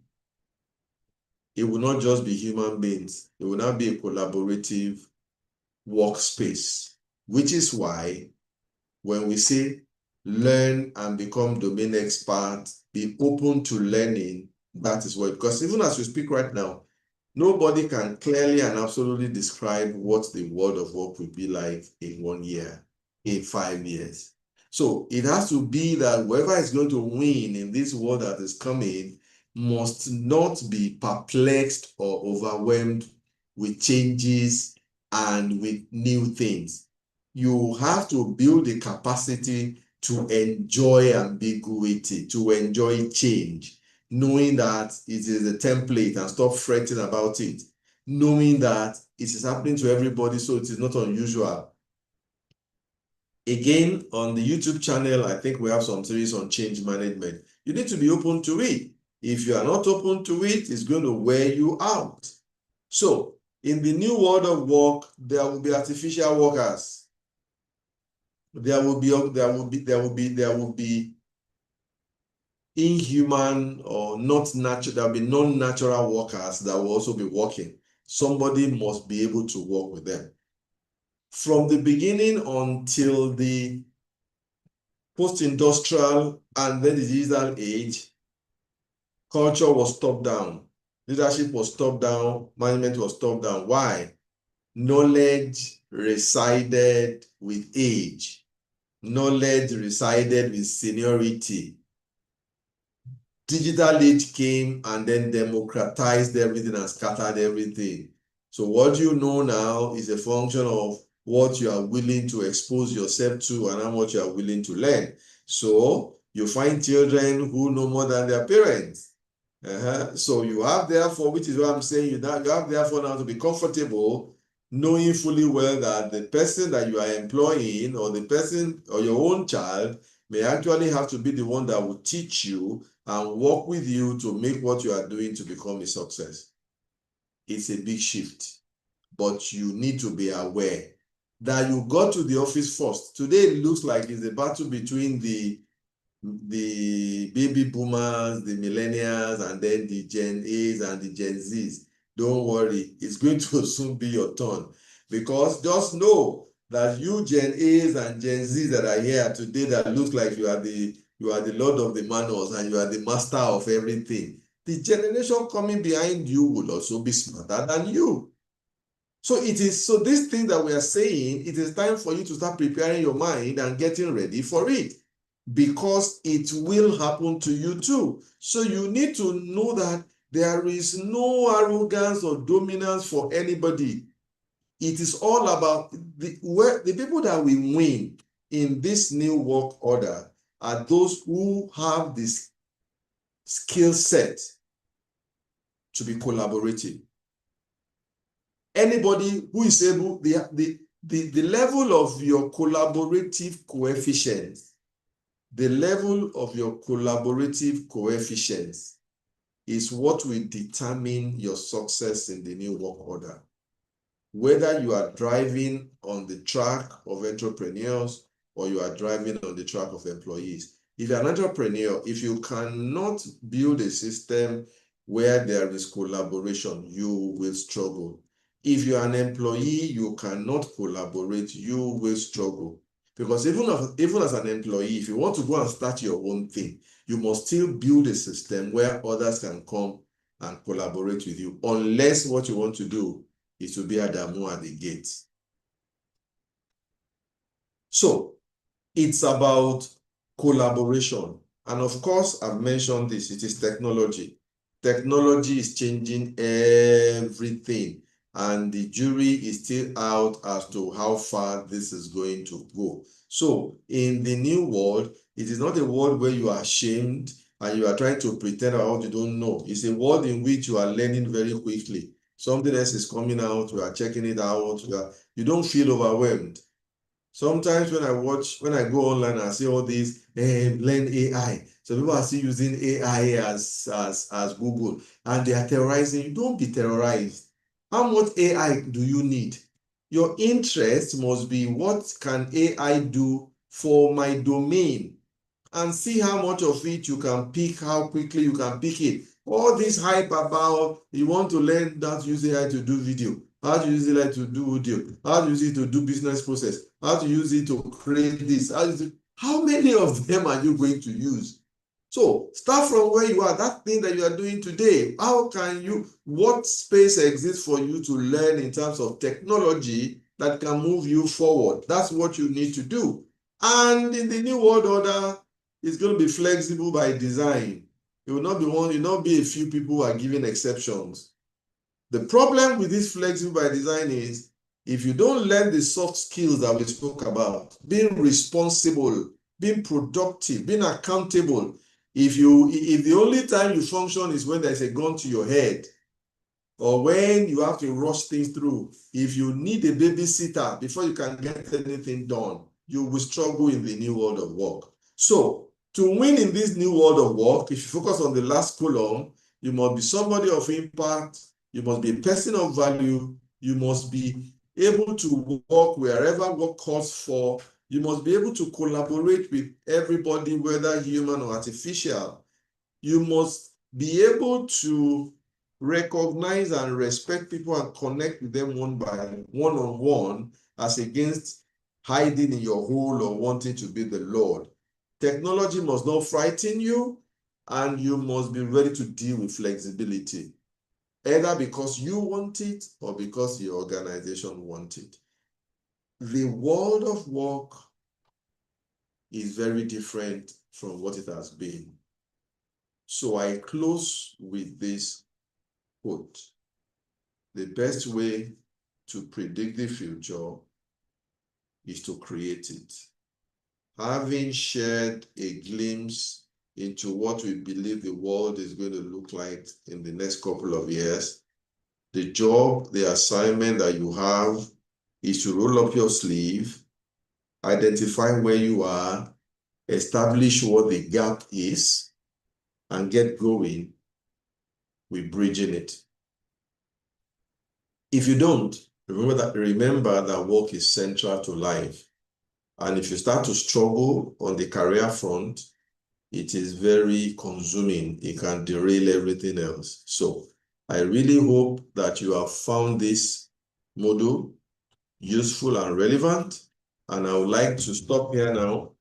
[SPEAKER 1] it will not just be human beings. It will now be a collaborative workspace, which is why when we say learn and become domain expert, be open to learning, that is what, because even as we speak right now, nobody can clearly and absolutely describe what the world of work will be like in 1 year, in 5 years. So it has to be that whoever is going to win in this world that is coming must not be perplexed or overwhelmed with changes and with new things. You have to build the capacity to enjoy ambiguity, to enjoy change, knowing that it is a template and stop fretting about it, knowing that it is happening to everybody, so it is not unusual. Again, on the YouTube channel, I think we have some series on change management. You need to be open to it. If you are not open to it, it's going to wear you out. So, in the new world of work, there will be artificial workers. There will be inhuman or not natural. There will be non-natural workers that will also be working. Somebody must be able to work with them. From the beginning until the post-industrial and then the digital age, culture was top down. Leadership was top down. Management was top down. Why? Knowledge resided with age. Knowledge resided with seniority. Digital age came and then democratized everything and scattered everything. So what you know now is a function of what you are willing to expose yourself to and how much you are willing to learn. So you find children who know more than their parents. So you have therefore, which is what I'm saying, you have therefore now to be comfortable knowing fully well that the person that you are employing or the person or your own child may actually have to be the one that will teach you and work with you to make what you are doing to become a success. It's a big shift, but you need to be aware that you got to the office first. Today it looks like it's a battle between the baby boomers, the millennials, and then the Gen A's and the Gen Z's. Don't worry, it's going to soon be your turn, because just know that you Gen A's and Gen Z's that are here today that looks like you are the Lord of the Manors and you are the master of everything. The generation coming behind you will also be smarter than you. So this thing that we are saying, it is time for you to start preparing your mind and getting ready for it, because it will happen to you too. So you need to know that there is no arrogance or dominance for anybody. It is all about the people that will win in this new work order are those who have this skill set to be collaborative. Anybody who is able, the level of your collaborative coefficient, is what will determine your success in the new work order. Whether you are driving on the track of entrepreneurs or you are driving on the track of employees. If you're an entrepreneur, if you cannot build a system where there is collaboration, you will struggle. If you're an employee, you cannot collaborate, you will struggle. Because even as an employee, if you want to go and start your own thing, you must still build a system where others can come and collaborate with you, unless what you want to do is to be Adamu at the gate. So it's about collaboration. And of course, I've mentioned this, it is technology. Technology is changing everything, and the jury is still out as to how far this is going to go. So in the new world, it is not a world where you are ashamed and you are trying to pretend about what you don't know. It's a world in which you are learning very quickly. Something else is coming out, you are checking it out, you don't feel overwhelmed. Sometimes when I go online and I see all these, learn AI. So people are still using AI as Google, and they are terrorizing you. Don't be terrorized. How much AI do you need? Your interest must be, what can AI do for my domain? And see how much of it you can pick, how quickly you can pick it. All this hype about you want to learn how to use AI to do video, how to use AI to do audio, how to use it to do business process, how to use it to create this. How many of them are you going to use? So start from where you are, that thing that you are doing today. What space exists for you to learn in terms of technology that can move you forward? That's what you need to do. And in the new world order, it's going to be flexible by design. It will not be a few people who are giving exceptions. The problem with this flexible by design is, if you don't learn the soft skills that we spoke about, being responsible, being productive, being accountable, if the only time you function is when there's a gun to your head, or when you have to rush things through, if you need a babysitter before you can get anything done, you will struggle in the new world of work. So to win in this new world of work, if you focus on the last column, you must be somebody of impact, you must be a person of value, you must be able to work wherever work calls for, you must be able to collaborate with everybody, whether human or artificial. You must be able to recognize and respect people and connect with them one-on-one, as against hiding in your hole or wanting to be the Lord. Technology must not frighten you, and you must be ready to deal with flexibility, either because you want it or because your organization wants it. The world of work is very different from what it has been. So I close with this quote: the best way to predict the future is to create it. Having shared a glimpse into what we believe the world is going to look like in the next couple of years, the job, the assignment that you have is to roll up your sleeve, identify where you are, establish what the gap is, and get going with bridging it. If you don't, remember that work is central to life. And if you start to struggle on the career front, it is very consuming. It can derail everything else. So I really hope that you have found this module useful and relevant. And I would like to stop here now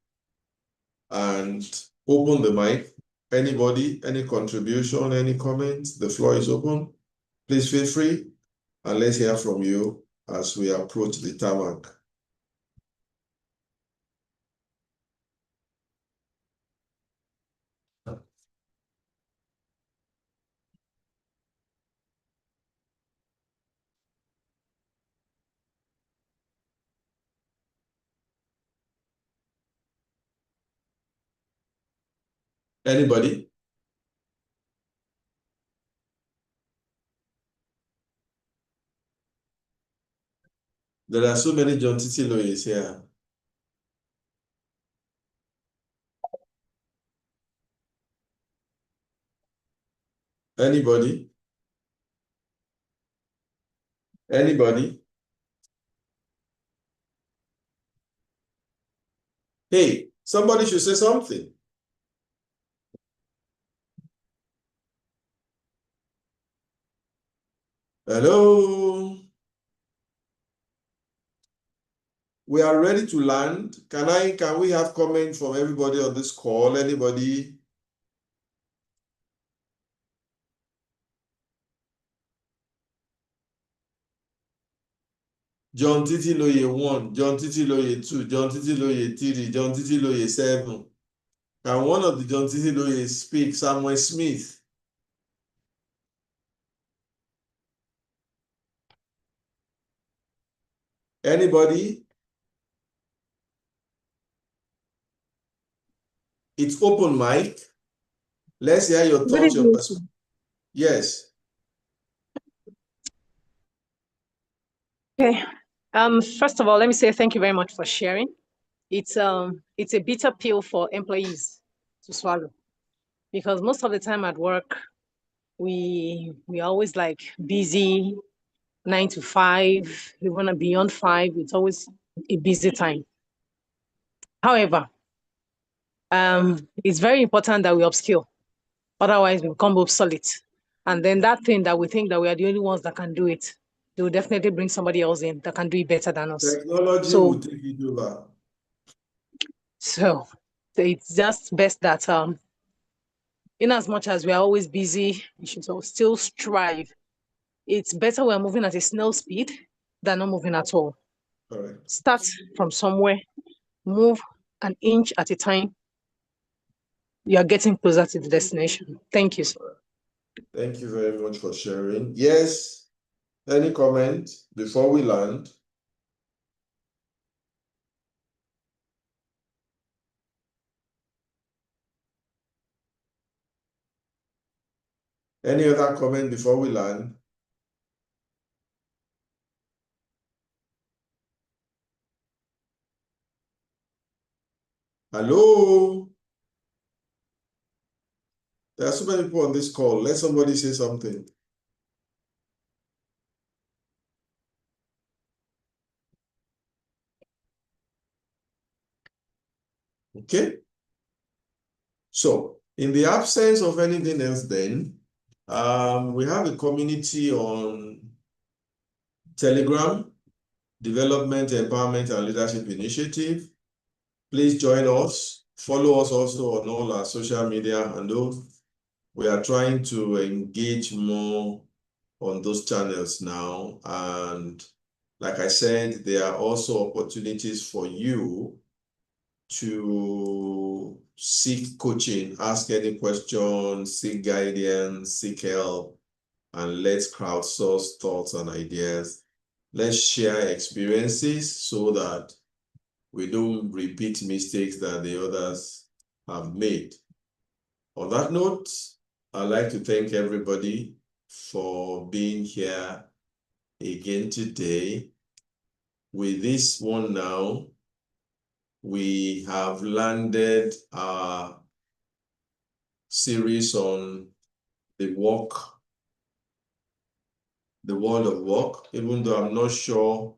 [SPEAKER 1] and open the mic. Anybody, any contribution, any comments? The floor is open. Please feel free, and let's hear from you as we approach the tmak. Anybody? There are so many John Titiloyes here. Anybody? Anybody? Hey, somebody should say something. Hello? We are ready to land. Can we have comments from everybody on this call? Anybody? John Titiloye 1, John Titiloye 2, John Titiloye 3, John Titiloye 7. Can one of the John Titiloye speak? Samuel Smith. Anybody? It's open mic. Let's hear your
[SPEAKER 4] Good
[SPEAKER 1] thoughts, your
[SPEAKER 4] evening.
[SPEAKER 1] perspective. Yes.
[SPEAKER 4] Okay. First of all, let me say thank you very much for sharing. It's a bitter pill for employees to swallow because most of the time at work, we always like busy 9 to 5, even beyond 5. It's always a busy time. However, it's very important that we upskill. Otherwise, we become obsolete. And then that thing that we think that we are the only ones that can do it, they will definitely bring somebody else in that can do it better than us.
[SPEAKER 1] Technology
[SPEAKER 4] So,
[SPEAKER 1] will take it over.
[SPEAKER 4] so it's just best that in as much as we are always busy, we should still strive. It's better we're moving at a snail speed than not moving at all.
[SPEAKER 1] Correct.
[SPEAKER 4] Start from somewhere, move an inch at a time. You are getting closer to the destination. Thank you, sir.
[SPEAKER 1] Thank you very much for sharing. Yes. Any comment before we land? Any other comment before we land? Hello? There are so many people on this call. Let somebody say something. Okay. So, in the absence of anything else then, we have a community on Telegram, Development, Empowerment, and Leadership Initiative. Please join us. Follow us also on all our social media handles. We are trying to engage more on those channels now. And like I said, there are also opportunities for you to seek coaching, ask any questions, seek guidance, seek help, and let's crowdsource thoughts and ideas. Let's share experiences so that we don't repeat mistakes that the others have made. On that note, I'd like to thank everybody for being here again today. With this one now, we have landed our series on the world of work, even though I'm not sure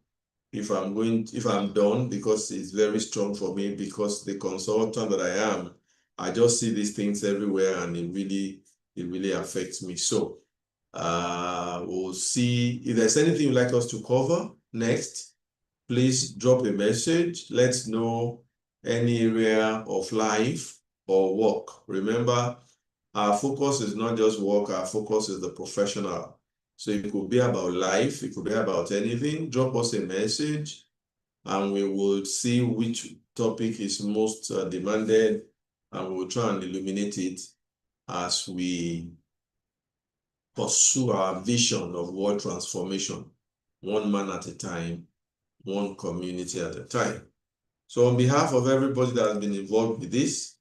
[SPEAKER 1] if I'm done, because it's very strong for me, because the consultant that I am, I just see these things everywhere and it really affects me. So we'll see if there's anything you'd like us to cover next. Please drop a message. Let's know any area of life or work. Remember, our focus is not just work, our focus is the professional. So it could be about life, it could be about anything. Drop us a message and we will see which topic is most demanded, and we'll try and illuminate it as we pursue our vision of world transformation, one man at a time, one community at a time. So on behalf of everybody that has been involved with this,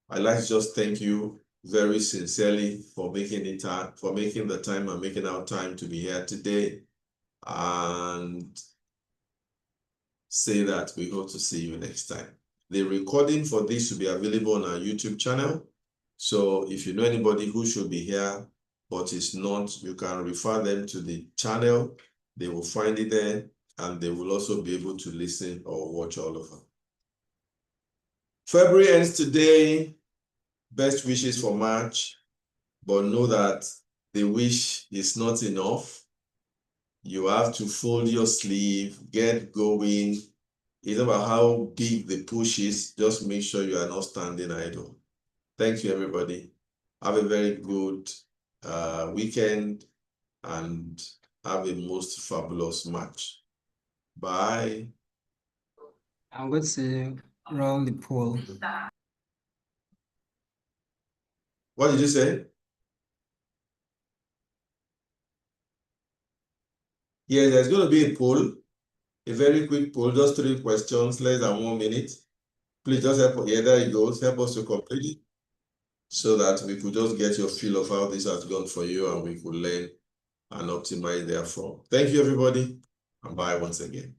[SPEAKER 1] I'd like to just thank you very sincerely for making the time and making our time to be here today, and say that we hope to see you next time. The recording for this will be available on our YouTube channel. So if you know anybody who should be here but is not, you can refer them to the channel. They will find it there, and they will also be able to listen or watch all of them. February ends today. Best wishes for March, but know that the wish is not enough. You have to fold your sleeve, get going. It's not about how big the push is, just make sure you are not standing idle. Thank you, everybody. Have a very good weekend and have a most fabulous March. Bye.
[SPEAKER 2] I'm going to roll the poll.
[SPEAKER 1] What did you say? Yeah, there's going to be a poll, a very quick poll, just 3 questions, less than 1 minute. Please just help. Yeah, there you go. Help us to complete it. so that we could just get your feel of how this has gone for you and we could learn and optimize therefrom. Thank you, everybody, and bye once again.